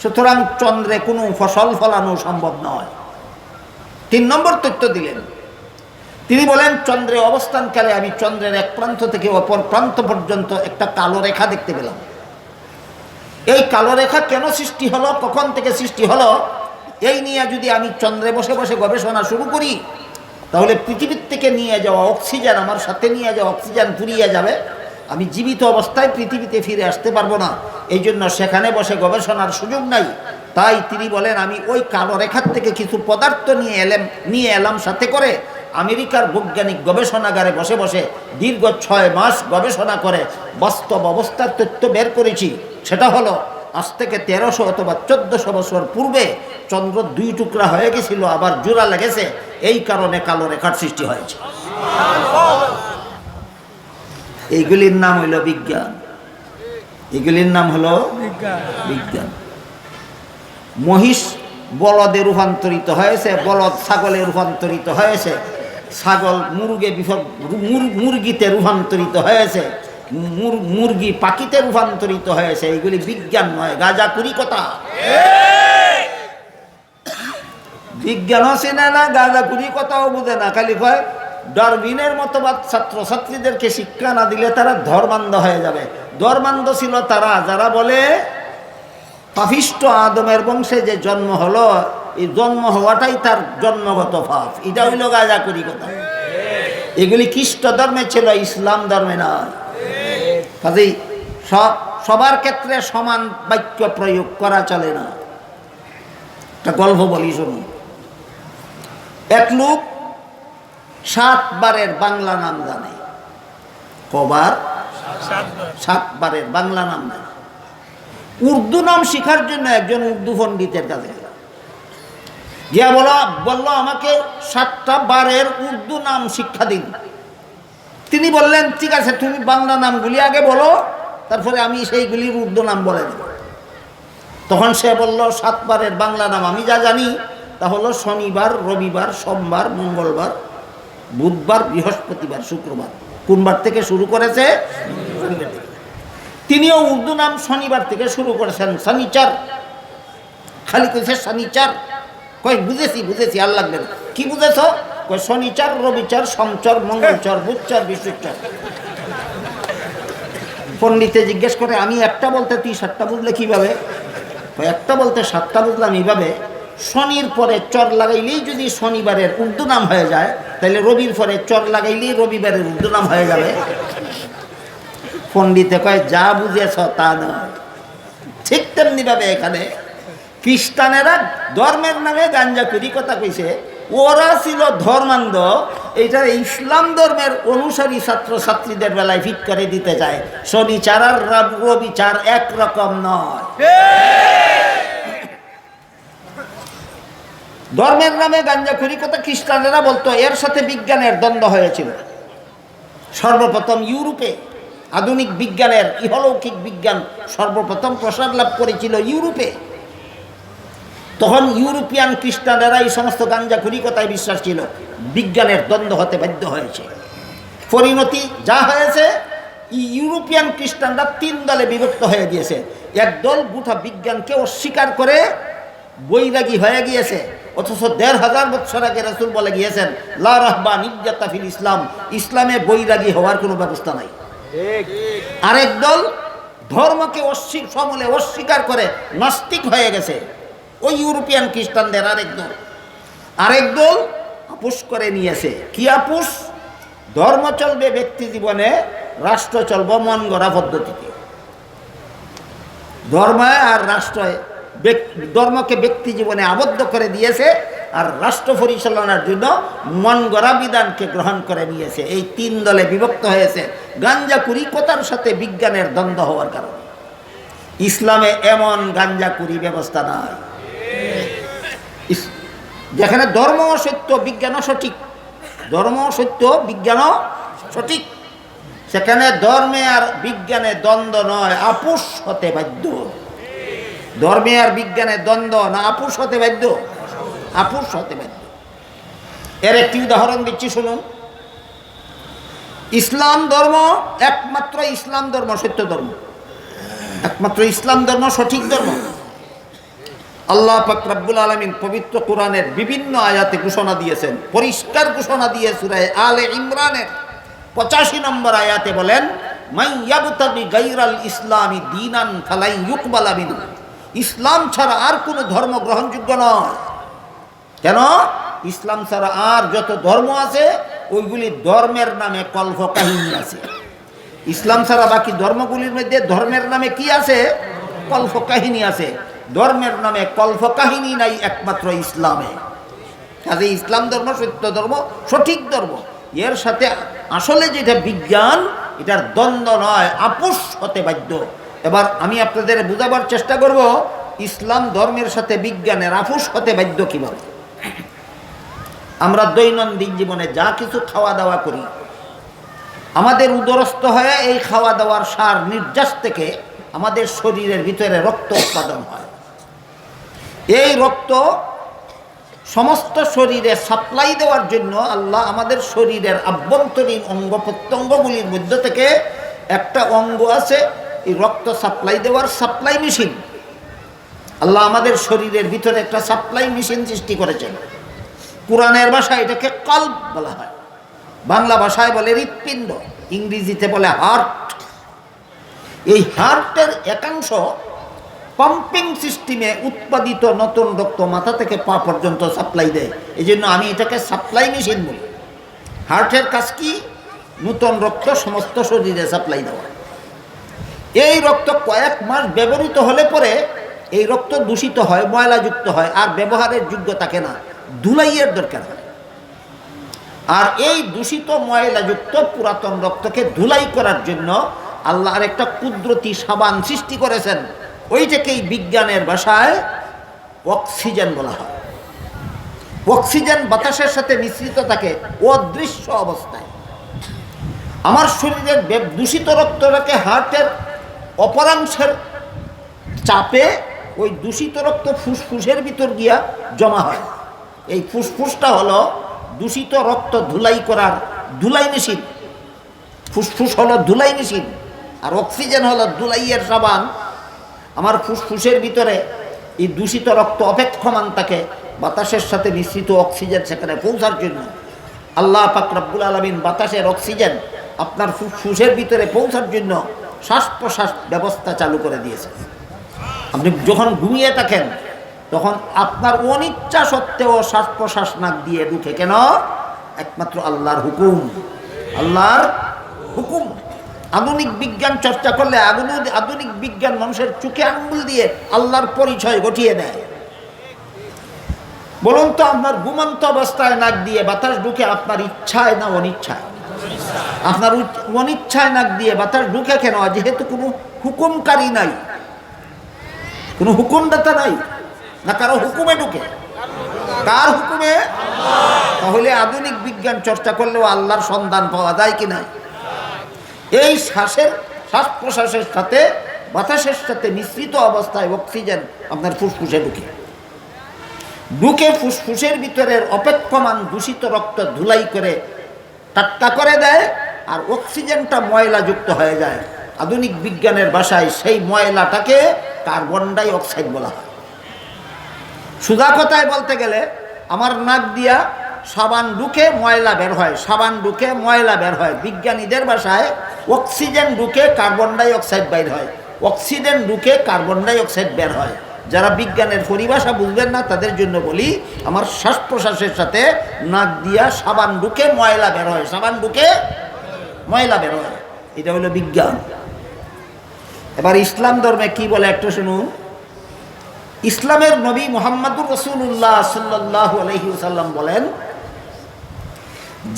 সুতরাং চন্দ্রে কোনো ফসল ফলানো সম্ভব নয়। তিন নম্বর তথ্য দিলেন, তিনি বলেন চন্দ্রে অবস্থানকালে আমি চন্দ্রের এক প্রান্ত থেকে অপর প্রান্ত পর্যন্ত একটা কালো রেখা দেখতে পেলাম। এই কালো রেখা কেন সৃষ্টি হলো, কখন থেকে সৃষ্টি হলো, এই নিয়ে যদি আমি চন্দ্রে বসে বসে গবেষণা শুরু করি তাহলে পৃথিবীর থেকে নিয়ে যাওয়া অক্সিজেন, আমার সাথে নিয়ে যাওয়া অক্সিজেন ফুরিয়ে যাবে, আমি জীবিত অবস্থায় পৃথিবীতে ফিরে আসতে পারবো না। এই জন্য সেখানে বসে গবেষণার সুযোগ নাই। তাই তিনি বলেন আমি ওই কালো রেখার থেকে কিছু পদার্থ নিয়ে এলাম সাথে করে, আমেরিকার বৈজ্ঞানিক গবেষণাগারে বসে বসে দীর্ঘ 6 মাস গবেষণা করে বাস্তব অবস্থার তথ্য বের করেছি। সেটা হলো আজ থেকে 1300 অথবা 1400 বছর পূর্বে চন্দ্র 2 টুকরা হয়ে গেছিল, আবার জোড়া লেগেছে, এই কারণে কালো রেখার সৃষ্টি হয়েছে। এইগুলির নাম হলো বিজ্ঞান, এগুলির নাম হলো বিজ্ঞান। মহিষ বলদে রূপান্তরিত হয়েছে, বলদ ছাগলে রূপান্তরিত হয়েছে, ছাগল মুরগিতে রূপান্তরিত হয়েছে, মুরগি পাখিতে রূপান্তরিত হয়েছে। এইগুলি বিজ্ঞান নয়, গাঁজাখুরি কথা। বিজ্ঞানও চেনে না, গাঁজাখুরি কথাও বুঝে না, খালি কয় ডারউইনের মতবাদ ছাত্রছাত্রীদেরকে শিক্ষা না দিলে তারা ধর্মান্ধ হয়ে যাবে। ধর্মান্ধ ছিল তারা যারা বলে পাপিষ্ট আদমের বংশে যে জন্ম হলো, এই জন্ম হওয়াটাই তার জন্মগত পাপ। এটা হইল গাঁজাখুরি কথা। এগুলি খ্রিস্ট ধর্মে ছিল, ইসলাম ধর্মে নয়। কাজেই সবার ক্ষেত্রে সমান বাক্য প্রয়োগ করা চলে না। একটা গল্প বলি শুনুন। এক লোক 7 বারের বাংলা নাম জানে। কবার? 7 বারের বাংলা নাম জানে। উর্দু নাম শিখার জন্য একজন উর্দু পণ্ডিতের কাছে গিয়া বলল আমাকে 7টা বারের উর্দু নাম শিক্ষা দিন। তিনি বললেন ঠিক আছে, তুমি বাংলা নামগুলি আগে বলো, তারপরে আমি সেইগুলির উর্দু নাম বলে দেব। তখন সে বলল 7 বারের বাংলা নাম আমি যা জানি তা হলো শনিবার, রবিবার, সোমবার, মঙ্গলবার, বুধবার, বৃহস্পতিবার, শুক্রবার। কোন বার থেকে শুরু করেছে? তিনিও উর্দু নাম শনিবার থেকে শুরু করেছেন। শনিচার, খালি কইছে শনিচার। কই বুঝেছি আর লাগবে না। কি বুঝেছ? কই শনিচার, রবিচার, সোমচার, মঙ্গলচার, বুধচার, বৃহস্পতিচার। পণ্ডিতে জিজ্ঞেস করে আমি একটা বলতে তুই 7টা বুঝলে কিভাবে? একটা বলতে 7টা বুঝলাম এইভাবে, শনির পরে চর লাগাইলেই যদি শনিবারের উর্দু নাম হয়ে যায়, তাহলে রবির পরে চর লাগাইলেই রবিবারের উর্দু নাম হয়ে যাবে। পণ্ডিতে কয় যা বুঝেছ তা নয়। ঠিক তেমনি ভাবে এখানে খ্রিস্টানেরা ধর্মের নামে গাঁজাখুরি কথা কইছে। ওরা ছিল ধর্মান্ধ, এইটা ইসলাম ধর্মের অনুসারী ছাত্রছাত্রীদের বেলায় ফিট করে দিতে চায়। শনিচার আর রবিচার একরকম নয়। ধর্মের নামে গাঁজাখুরি কথা খ্রিস্টানেরা বলতো। এর সাথে বিজ্ঞানের দ্বন্দ্ব হয়েছিল। সর্বপ্রথম ইউরোপে আধুনিক বিজ্ঞানের, ইহলৌকিক বিজ্ঞান সর্বপ্রথম প্রসার লাভ করেছিল ইউরোপে। তখন ইউরোপিয়ান খ্রিস্টানেরা এই সমস্ত গাঁজাখুরি কথায় বিশ্বাস ছিল। বিজ্ঞানের দ্বন্দ্ব হতে বাধ্য হয়েছে। পরিণতি যা হয়েছে, ইউরোপিয়ান খ্রিস্টানরা 3 দলে বিভক্ত হয়ে গিয়েছে। এক দল গোটা বিজ্ঞানকে অস্বীকার করে বৈরাগী হয়ে গিয়েছে, অথচ 1500 বছর আগে রাসূল বলে গিয়েছেন লা রাহবানিয়্যাতা ফিল ইসলাম, ইসলামে বৈরাগী হওয়ার কোনো ব্যবস্থা নাই। আরেক দল ধর্মকে সমূলে অস্বীকার করে নাস্তিক হয়ে গেছে, ওই ইউরোপিয়ান খ্রিস্টানদের আরেক দল আপোষ করে নিয়েছে। কি আপোষ? ধর্ম চলবে ব্যক্তি জীবনে, রাষ্ট্র চলবে মন গড়া পদ্ধতিতে। ধর্ম আর রাষ্ট্রে, ধর্মকে ব্যক্তি জীবনে আবদ্ধ করে দিয়েছে, আর রাষ্ট্র পরিচালনার জন্য মন গড়া বিধানকে গ্রহণ করে নিয়েছে। এই 3 দলে বিভক্ত হয়েছে গাঁজাখুরি কথার সাথে বিজ্ঞানের দ্বন্দ্ব হওয়ার কারণে। ইসলামে এমন গাঁজাখুরি ব্যবস্থা নাই। যেখানে ধর্ম সত্য, বিজ্ঞানও সঠিক, ধর্ম সত্য, বিজ্ঞানও সঠিক, সেখানে ধর্মে আর বিজ্ঞানে দ্বন্দ্ব নয়, আপোষ হতে বাধ্য। ধর্মে আর বিজ্ঞানের দ্বন্দ্ব না, আপোষ হতে বাধ্য, আপোষ হতে বাধ্য। এর একটি উদাহরণ দিচ্ছি শুনুন। ইসলাম ধর্ম, একমাত্র ইসলাম ধর্ম সত্য ধর্ম, একমাত্র ইসলাম ধর্ম সঠিক ধর্ম। আল্লাহ পাক রব্বুল আলামিন পবিত্র কোরআনের বিভিন্ন আয়াতে ঘোষণা দিয়েছেন, পরিষ্কার ঘোষণা দিয়ে সূরা আলে ইমরানের 85 নম্বর আয়াতে বলেন মান ইয়াবতাগি গায়রাল ইসলামি দীনান ফালাই ইউকবালা মিনহু, ইসলাম ছাড়া আর কোনো ধর্ম গ্রহণযোগ্য নয়। কেন? ইসলাম ছাড়া আর যত ধর্ম আছে ওইগুলি ধর্মের নামে কল্প কাহিনী আছে। ইসলাম ছাড়া বাকি ধর্মগুলির মধ্যে ধর্মের নামে কি আছে? কল্প কাহিনী আছে। ধর্মের নামে কল্প কাহিনী নাই একমাত্র ইসলামে। কাজে ইসলাম ধর্ম সত্য ধর্ম, সঠিক ধর্ম। এর সাথে আসলে যেটা বিজ্ঞান, এটার দ্বন্দ্ব নয়, আপোষ হতে বাধ্য। এবার আমি আপনাদের বোঝাবার চেষ্টা করব ইসলাম ধর্মের সাথে বিজ্ঞানের আপোষ হতে বাধ্য কিভাবে। আমরা দৈনন্দিন জীবনে যা কিছু খাওয়া দাওয়া করি, আমাদের উদরস্থ হয়ে এই খাওয়া দাওয়ার সার নির্যাস থেকে আমাদের শরীরের ভিতরে রক্ত উৎপাদন হয়। এই রক্ত সমস্ত শরীরে সাপ্লাই দেওয়ার জন্য আল্লাহ আমাদের শরীরের আভ্যন্তরীণ অঙ্গ প্রত্যঙ্গগুলির মধ্য থেকে একটা অঙ্গ আছে, এই রক্ত সাপ্লাই দেওয়ার সাপ্লাই মেশিন। আল্লাহ আমাদের শরীরের ভিতরে একটা সাপ্লাই মেশিন সৃষ্টি করেছেন। কোরআনের ভাষায় এটাকে কলব বলা হয়, বাংলা ভাষায় বলে হৃৎপিণ্ড, ইংরেজিতে বলে হার্ট। এই হার্টের একাংশ পাম্পিং সিস্টেমে উৎপাদিত নতুন রক্ত মাথা থেকে পা পর্যন্ত সাপ্লাই দেয়। এই জন্য আমি এটাকে সাপ্লাই মেশিন বলি। হার্টের কাজ কি? নতুন রক্ত সমস্ত শরীরে সাপ্লাই দেওয়া। এই রক্ত কয়েক মাস ব্যবহৃত হলে পরে এই রক্ত দূষিত হয়, ময়লাযুক্ত হয়, আর ব্যবহারের যোগ্য থাকে না, ধুলাইয়ের দরকার হয়। আর এই দূষিত ময়লাযুক্ত পুরাতন রক্তকে ধুলাই করার জন্য আল্লাহ আর একটা কুদরতি সাবান সৃষ্টি করেছেন। ওইটাকেই বিজ্ঞানের ভাষায় অক্সিজেন বলা হয়। অক্সিজেন বাতাসের সাথে মিশ্রিত থাকে অদৃশ্য অবস্থায়। আমার শরীরের দূষিত রক্তটাকে হার্টের অপরাংশের চাপে ওই দূষিত রক্ত ফুসফুসের ভিতর গিয়া জমা হয়। এই ফুসফুসটা হলো দূষিত রক্ত ধুলাই করার ধুলাই মেশিন। ফুসফুস হলো ধুলাই মেশিন, আর অক্সিজেন হলো ধুলাইয়ের সাবান। আমার ফুসফুসের ভিতরে এই দূষিত রক্ত অপেক্ষমান থাকে বাতাসের সাথে মিশ্রিত অক্সিজেন সেখানে পৌঁছার জন্য। আল্লাহ পাক রব্বুল আলামিন বাতাসের অক্সিজেন আপনার ফুসফুসের ভিতরে পৌঁছার জন্য শ্বাস প্রশ্বাস ব্যবস্থা চালু করে দিয়েছে। আপনি যখন ঘুমিয়ে থাকেন তখন আপনার অনিচ্ছা সত্ত্বেও শ্বাস প্রশ্বাস নাক দিয়ে ঢুকে। কেন? একমাত্র আল্লাহর হুকুম, আল্লাহর হুকুম। আধুনিক বিজ্ঞান চর্চা করলে আধুনিক বিজ্ঞান মানুষের চোখে আঙ্গুল দিয়ে আল্লাহর পরিচয় ঘটিয়ে দেয়। বলুন তো, আপনার ঘুমন্ত অবস্থায় নাক দিয়ে বাতাস ঢুকে আপনার ইচ্ছায় না অনিচ্ছায়? আপনার অনিচ্ছায় নাক দিয়ে বাতাস ঢুকে কেন? যেহেতু কোনো হুকুমকারী নাই, কোনো হুকুমদাতা নাই, না কারো হুকুমে ঢুকে। কার হুকুমে? তাহলে আধুনিক বিজ্ঞান চর্চা করলেও আল্লাহর সন্ধান পাওয়া যায় কি না? এই শ্বাস প্রশ্বাসের সাথে বাতাসের সাথে মিশ্রিত অবস্থায় অক্সিজেন আপনার ফুসফুসে ঢুকে ফুসফুসের ভিতরের অপেক্ষমান দূষিত রক্ত ধুলাই করে টাটকা করে দেয়, আর অক্সিজেনটা ময়লাযুক্ত হয়ে যায়। আধুনিক বিজ্ঞানের ভাষায় সেই ময়লাটাকে কার্বন ডাই অক্সাইড বলা হয়। সোজা কথায় বলতে গেলে আমার নাক দিয়া সাবান ঢুকে ময়লা বের হয়, সাবান ঢুকে ময়লা বের হয়। বিজ্ঞানীদের ভাষায় অক্সিজেন ঢুকে কার্বন ডাই অক্সাইড বের হয়, অক্সিজেন ঢুকে কার্বন ডাই অক্সাইড বের হয়। যারা বিজ্ঞানের পরিভাষা বুঝবেন না তাদের জন্য বলি, আমার শ্বাস প্রশ্বাসের সাথে নাক দিয়া সাবান ঢুকে ময়লা বের হয়, সাবান ঢুকে ময়লা বের হয়। এটা হলো বিজ্ঞান। এবার ইসলাম ধর্মে কি বলে একটু শুনুন। ইসলামের নবী মুহাম্মদুর রাসূলুল্লাহ সাল্লাল্লাহু আলাইহি ওয়াসাল্লাম বলেন,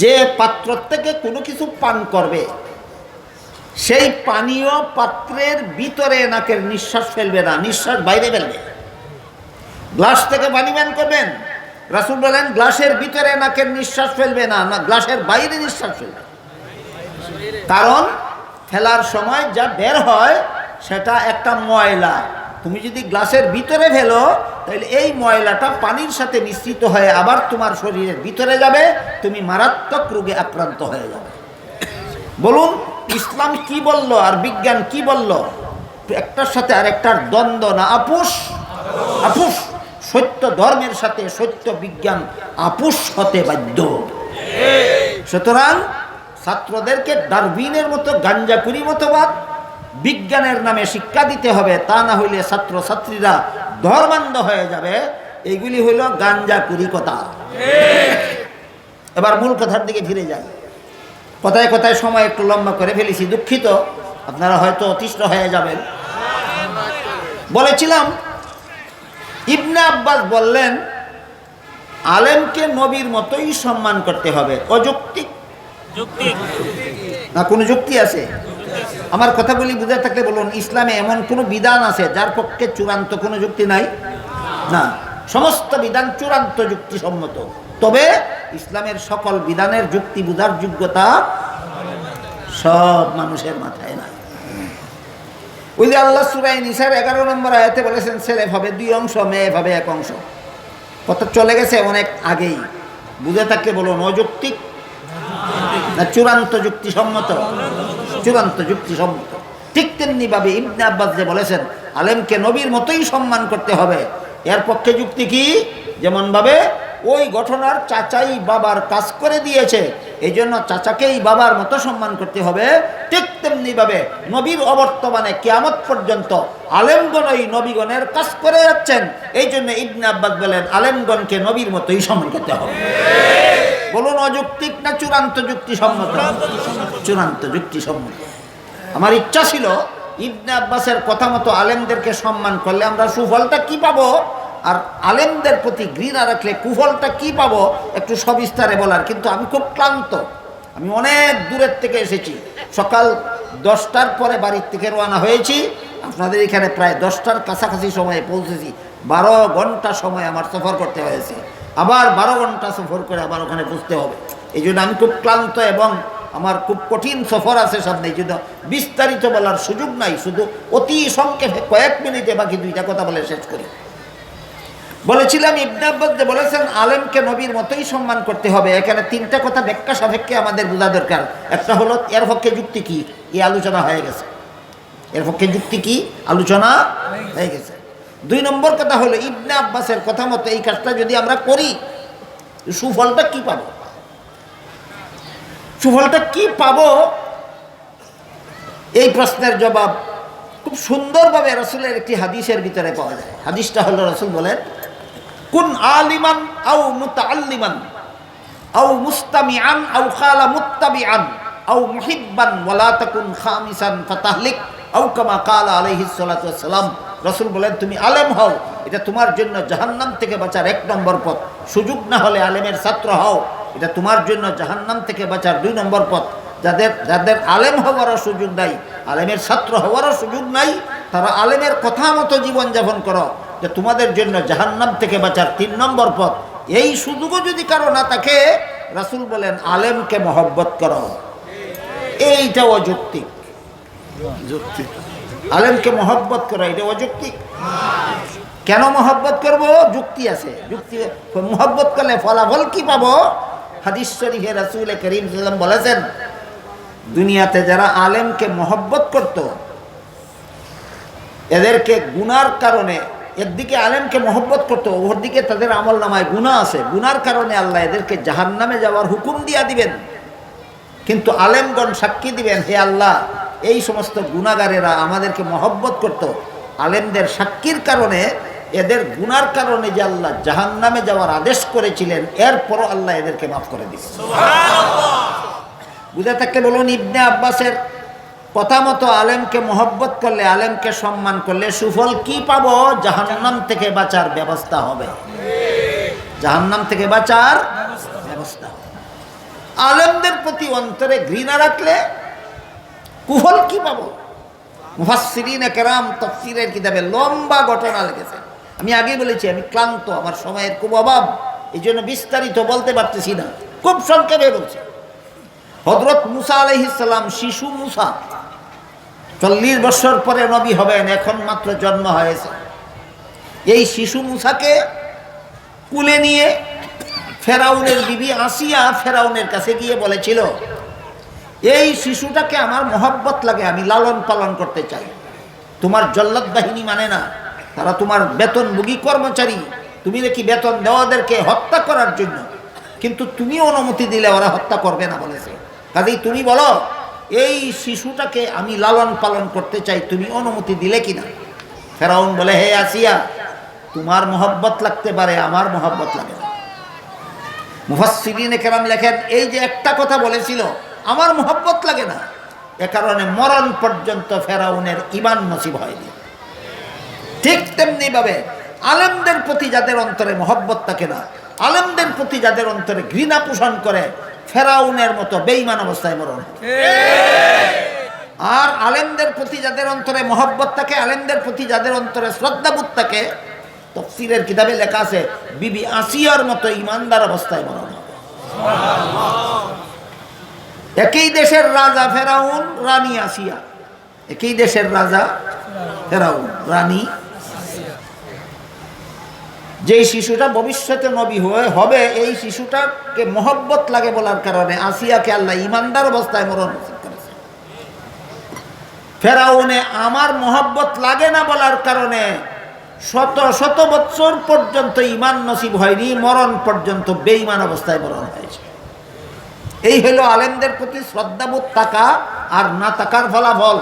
যে পাত্র থেকে কোনো কিছু পান করবে সেই পানীয় পাত্রের ভিতরে নাকের নিঃশ্বাস ফেলবে না, নিঃশ্বাস বাইরে ফেলবে। গ্লাস থেকে পানি পান করবেন, রাসূল বলেন গ্লাসের ভিতরে নাকের নিঃশ্বাস ফেলবে না, না গ্লাসের বাইরে নিঃশ্বাস ফেলবে। কারণ ফেলার সময় যা বের হয় সেটা একটা ময়লা। তুমি যদি গ্লাসের ভিতরে ফেলো তাহলে এই ময়লাটা পানির সাথে মিশ্রিত হয়ে আবার তোমার শরীরের ভিতরে যাবে, তুমি মারাত্মক রোগে আক্রান্ত হয়ে যাবে। বলুন ইসলাম কি বলল আর বিজ্ঞান কি বলল? একটার সাথে আরেকটার দ্বন্দ্ব না, আপুস আপুস। সত্য ধর্মের সাথে সত্য বিজ্ঞান আপুস হতে বাধ্য। সুতরাং ছাত্রদেরকে ডারউইনের মতো গাঞ্জাকুরি মতবাদ বিজ্ঞানের নামে শিক্ষা দিতে হবে, তা না হইলে ছাত্রছাত্রীরা ধর্মান্ধ হয়ে যাবে। এইগুলি হইল গাঞ্জাকুরি কথা। এবার মূল কথার দিকে ফিরে যাই। কথায় কথায় সময় একটু লম্বা করে ফেলেছি, দুঃখিত, আপনারা হয়তো অতিষ্ঠ হয়ে যাবেন। বলেছিলাম ইবনে আব্বাস বললেন আলেমকে নবীর মতোই সম্মান করতে হবে। অযৌক্তিক না কোনো যুক্তি আছে? আমার কথাগুলি বুঝে থাকলে বলুন, ইসলামে এমন কোনো বিধান আছে যার পক্ষে চূড়ান্ত কোনো যুক্তি নাই? না, সমস্ত বিধান চূড়ান্ত যুক্তিসম্মত। তবে ইসলামের সকল বিধানের যুক্তি বুঝার যোগ্যতা সব মানুষের মাথায় নাই। ওই যে আল্লাহ সূরা নিসার 11 নম্বর আয়াতে বলেছেন ছেলে হবে 2 অংশ, মেয়ে হবে 1 অংশ। কত চলে গেছে অনেক আগেই। বুঝে থাকলে বলুন অযৌক্তিক না চূড়ান্ত যুক্তিসম্মত? চূড়ান্ত যুক্তিসম্মত। ঠিক তেমনি ভাবে ইবনে আব্বাস যে বলেছেন আলেমকে নবীর মতোই সম্মান করতে হবে, এর পক্ষে যুক্তি কি? যেমন ভাবে ওই ঘটনার চাচাই বাবার কাজ করে দিয়েছে, এই জন্য চাচাকেই বাবার মতো সম্মান করতে হবে, ঠিক তেমনি ভাবে নবীর অবর্তমানে কিয়ামত পর্যন্ত আলেমগণই নবীগণের কাজ করে যাচ্ছেন, এই জন্য ইবনে আব্বাস বলেন আলেমগণকে নবীর মতোই সম্মান করতে হবে। বলুন অযৌক্তিক না চূড়ান্ত যুক্তিসম্মত? চূড়ান্ত যুক্তিসম্মত। আমার ইচ্ছা ছিল ইবনে আব্বাসের কথা মতো আলেমদেরকে সম্মান করলে আমরা সুফলটা কি পাবো, আর আলেমদের প্রতি ঘৃণা রাখলে কুফলটা কি পাবো একটু সবিস্তারে বলার, কিন্তু আমি খুব ক্লান্ত। আমি অনেক দূরের থেকে এসেছি, সকাল 10টার পরে বাড়ির থেকে রওনা হয়েছি, আপনাদের এখানে প্রায় 10টার কাছাকাছি সময়ে পৌঁছেছি। 12 ঘন্টা সময় আমার সফর করতে হয়েছে, আবার 12 ঘন্টা সফর করে আবার ওখানে বুঝতে হবে। এই জন্য আমি খুব ক্লান্ত এবং আমার খুব কঠিন সফর আছে সামনে, এই জন্য বিস্তারিত বলার সুযোগ নাই, শুধু অতি সংক্ষেপে কয়েক মিনিটে বাকি 2টা কথা বলে শেষ করি। বলেছিলাম ইবনে আব্বাস যে বলেছেন আলেমকে নবীর মতোই সম্মান করতে হবে, এখানে 3টা কথা ব্যাখ্যা সাপেক্ষে আমাদের বোঝা দরকার। একটা হলো এর পক্ষে যুক্তি কি, এই আলোচনা হয়ে গেছে। এর পক্ষে যুক্তি কি, আলোচনা হয়ে গেছে। 2 নম্বর কথা হলো ইবনে আব্বাসের কথা মতো এই কাজটা যদি আমরা করি সুফলটা কি পাবো? সুফলটা কি পাবো এই প্রশ্নের জবাব খুব সুন্দরভাবে রাসূলের একটি হাদিসের ভিতরে পাওয়া যায়। হাদিসটা হলো রাসূল বলেন কুন আলিমান আও মুতাআল্লিমান আও মুস্তামিআন আও খালা মুত্তাবিআন আও মুহিব্বান ওয়ালা তাকুন খামিসান ফাতাহলিক আও কামা ক্বালা আলাইহিস সালাতু ওয়াস সালাম। রাসূল বলেন তুমি আলেম হও, এটা তোমার জন্য জাহান্নাম থেকে বাঁচার 1 নম্বর পথ। সুযোগ না হলে আলেমের ছাত্র হও, এটা তোমার জন্য জাহান্নাম থেকে বাঁচার 2 নম্বর পথ। যাদের আলেম হওয়ারও সুযোগ নাই, আলেমের ছাত্র হওয়ারও সুযোগ নাই, তারা আলেমের কথা মতো জীবনযাপন করো, যে তোমাদের জন্য জাহান্নাম থেকে বাঁচার 3 নম্বর পথ। এই সুযোগও যদি কারো না থাকে, রাসূল বলেন আলেমকে মহব্বত করো। এইটা অযৌক্তিক। যৌক্তিক আলেমকে মহব্বত করো, এটা অযৌক্তিক। কেন মহব্বত করব? যুক্তি আছে। যুক্তি মহব্বত করলে ফলাফল কি পাবো? হাদিস শরীফে রাসূল করিম সাল্লাল্লাহু আলাইহি ওয়াসাল্লাম বলেছেন দুনিয়াতে যারা আলেমকে মহব্বত করত, এদেরকে গুনার কারণে, একদিকে আলেমকে মহব্বত করতো, ওর দিকে তাদের আমল নামায় গুনাহ আছে, গুনার কারণে আল্লাহ এদেরকে জাহান্নামে যাওয়ার হুকুম দিয়া দিবেন। কিন্তু আলেমগণ সাক্ষী দিবেন, হে আল্লাহ এই সমস্ত গুনাহগারেরা আমাদেরকে মহব্বত করত, আলেমদের সাক্ষীর কারণে এদের গুনার কারণে যে আল্লাহ জাহান্নামে যাওয়ার আদেশ করেছিলেন, এরপরও আল্লাহ এদেরকে মাফ করে দিবেন। বুঝে থাকলে বলুন ইবনে আব্বাসের কথা মতো আলেমকে মহব্বত করলে, আলেমকে সম্মান করলে সুফল কি পাবো? জাহান্নাম থেকে বাঁচার ব্যবস্থা হবে। জাহান্নাম থেকে বাঁচার ব্যবস্থা। আলেমদের প্রতি অন্তরে ঘৃণা রাখলে কুফল কি পাবো? মুফাসসিরিনে কেরাম তাফসীরের কিতাবে লম্বা ঘটনা লিখেছেন। আমি আগেই বলেছি আমি ক্লান্ত, আমার সময়ের খুব অভাব, এই জন্য বিস্তারিত বলতে পারতেছি না, খুব সংক্ষেপে বলছি। হযরত মুসা আলাইহিস সালাম, শিশু মুসা, 40 বছর পরে নবী হবেন, এখন মাত্র জন্ম হয়েছে। এই শিশু মুসাকে কুলে নিয়ে ফেরাউনের বিবি আসিয়া ফেরাউনের কাছে গিয়ে বলেছিল এই শিশুটাকে আমার মহব্বত লাগে, আমি লালন পালন করতে চাই। তোমার জল্লাদ বাহিনী মানে না, তারা তোমার বেতনভোগী কর্মচারী, তুমি নাকি বেতন দেওয়াদেরকে হত্যা করার জন্য, কিন্তু তুমি অনুমতি দিলে ওরা হত্যা করবে না বলেছে। কাজেই তুমি বলো এই শিশুটাকে আমি লালন পালন করতে চাই, তুমি অনুমতি দিলে কিনা? ফেরাউন বলে হে আসিয়া, তোমার মহব্বত লাগতে পারে, আমার মহব্বত লাগে না। মুফাসসিরিনে কেরাম লেখেন এই যে একটা কথা বলেছিল আমার মহব্বত লাগে না, এ কারণে মরণ পর্যন্ত ফেরাউনের ঈমান নসিব হয়নি। ঠিক তেমনি ভাবে আলেমদের প্রতি যাদের অন্তরে মহব্বত থাকে না, আলেমদের প্রতি যাদের অন্তরে ঘৃণা পোষণ করে, ফেরাউনের মতো বেঈমান অবস্থায় মরণ। আর আলেমদের প্রতি যাদের অন্তরে মহব্বত থাকে, আলেমদের প্রতি যাদের অন্তরে শ্রদ্ধাবোধ থাকে, তাফসীরের কিতাবে লেখা আছে বিবি আসিয়ার মতো ঈমানদার অবস্থায় মরণ হবে। একই দেশের রাজা ফেরাউন, রানী আসিয়া। একই দেশের রাজা ফেরাউন, রানী। যেই শিশুটা ভবিষ্যতে নবী হবে, এই শিশুটাকে মহব্বত লাগে বলার কারণে আসিয়াকে আল্লাহ ইমানদার অবস্থায় মরণ নসিব করেছে। ফেরাউনে আমার মহব্বত লাগে না বলার কারণে শত শত বছর পর্যন্ত ইমান নসিব হয়নি, মরণ পর্যন্ত বেঈমান অবস্থায় মরণ হয়েছে। এই হলো আলেমদের প্রতি শ্রদ্ধাবোধ থাকা আর না থাকার ফলাফল।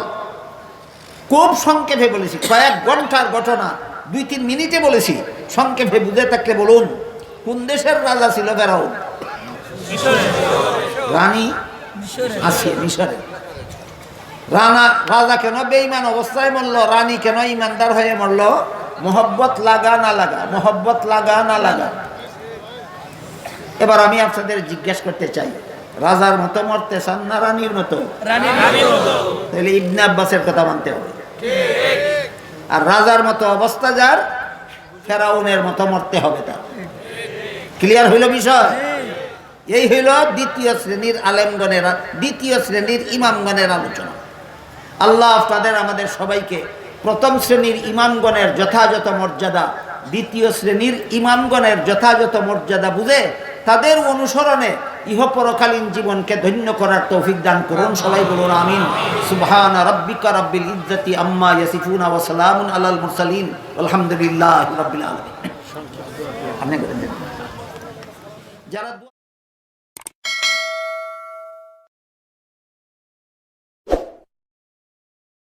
খুব সংক্ষেপে বলেছি, কয়েক ঘন্টার ঘটনা 2-3 মিনিটে বলেছি। সংক্ষেপে বুঝে থাকলে বলুন, কোন দেশের রাজা ছিল ফেরাউন? রানী আসিয়া, মিশরের রাজা কেন বেঈমান অবস্থায় মরল? রানী কেন ইমানদার হয়ে মরল? মোহব্বত লাগা না লাগা, মোহব্বত লাগা না লাগা। এবার আমি আপনাদের জিজ্ঞেস করতে চাই, রাজার মতো মরতে চান না রানীর মতো? তাহলে ইবনে আব্বাসের কথা মানতে হবে। আর রাজার মতো অবস্থা যার, ফেরাউনের মতো মরতে হবে তার। ক্লিয়ার হইল বিষয়? এই হইল দ্বিতীয় শ্রেণীর আলেমগণের, দ্বিতীয় শ্রেণীর ইমামগণের আলোচনা। আল্লাহ আপনাদের আমাদের সবাইকে প্রথম শ্রেণীর ইমামগণের যথাযথ মর্যাদা, দ্বিতীয় শ্রেণীর ইমামগণের যথাযথ মর্যাদা বুঝে তাদের অনুসরণে ইহপরকালীন জীবনকে ধন্য করার তৌফিক দান করুন। সবাই বলুন আমিন। সুবহান রাব্বিকা রাব্বিল ইজ্জাতি আম্মা ইয়াসিফুন ওয়া সালামুন আলাল মুরসালিন আলহামদুলিল্লাহি রাব্বিল আলামিন। যারা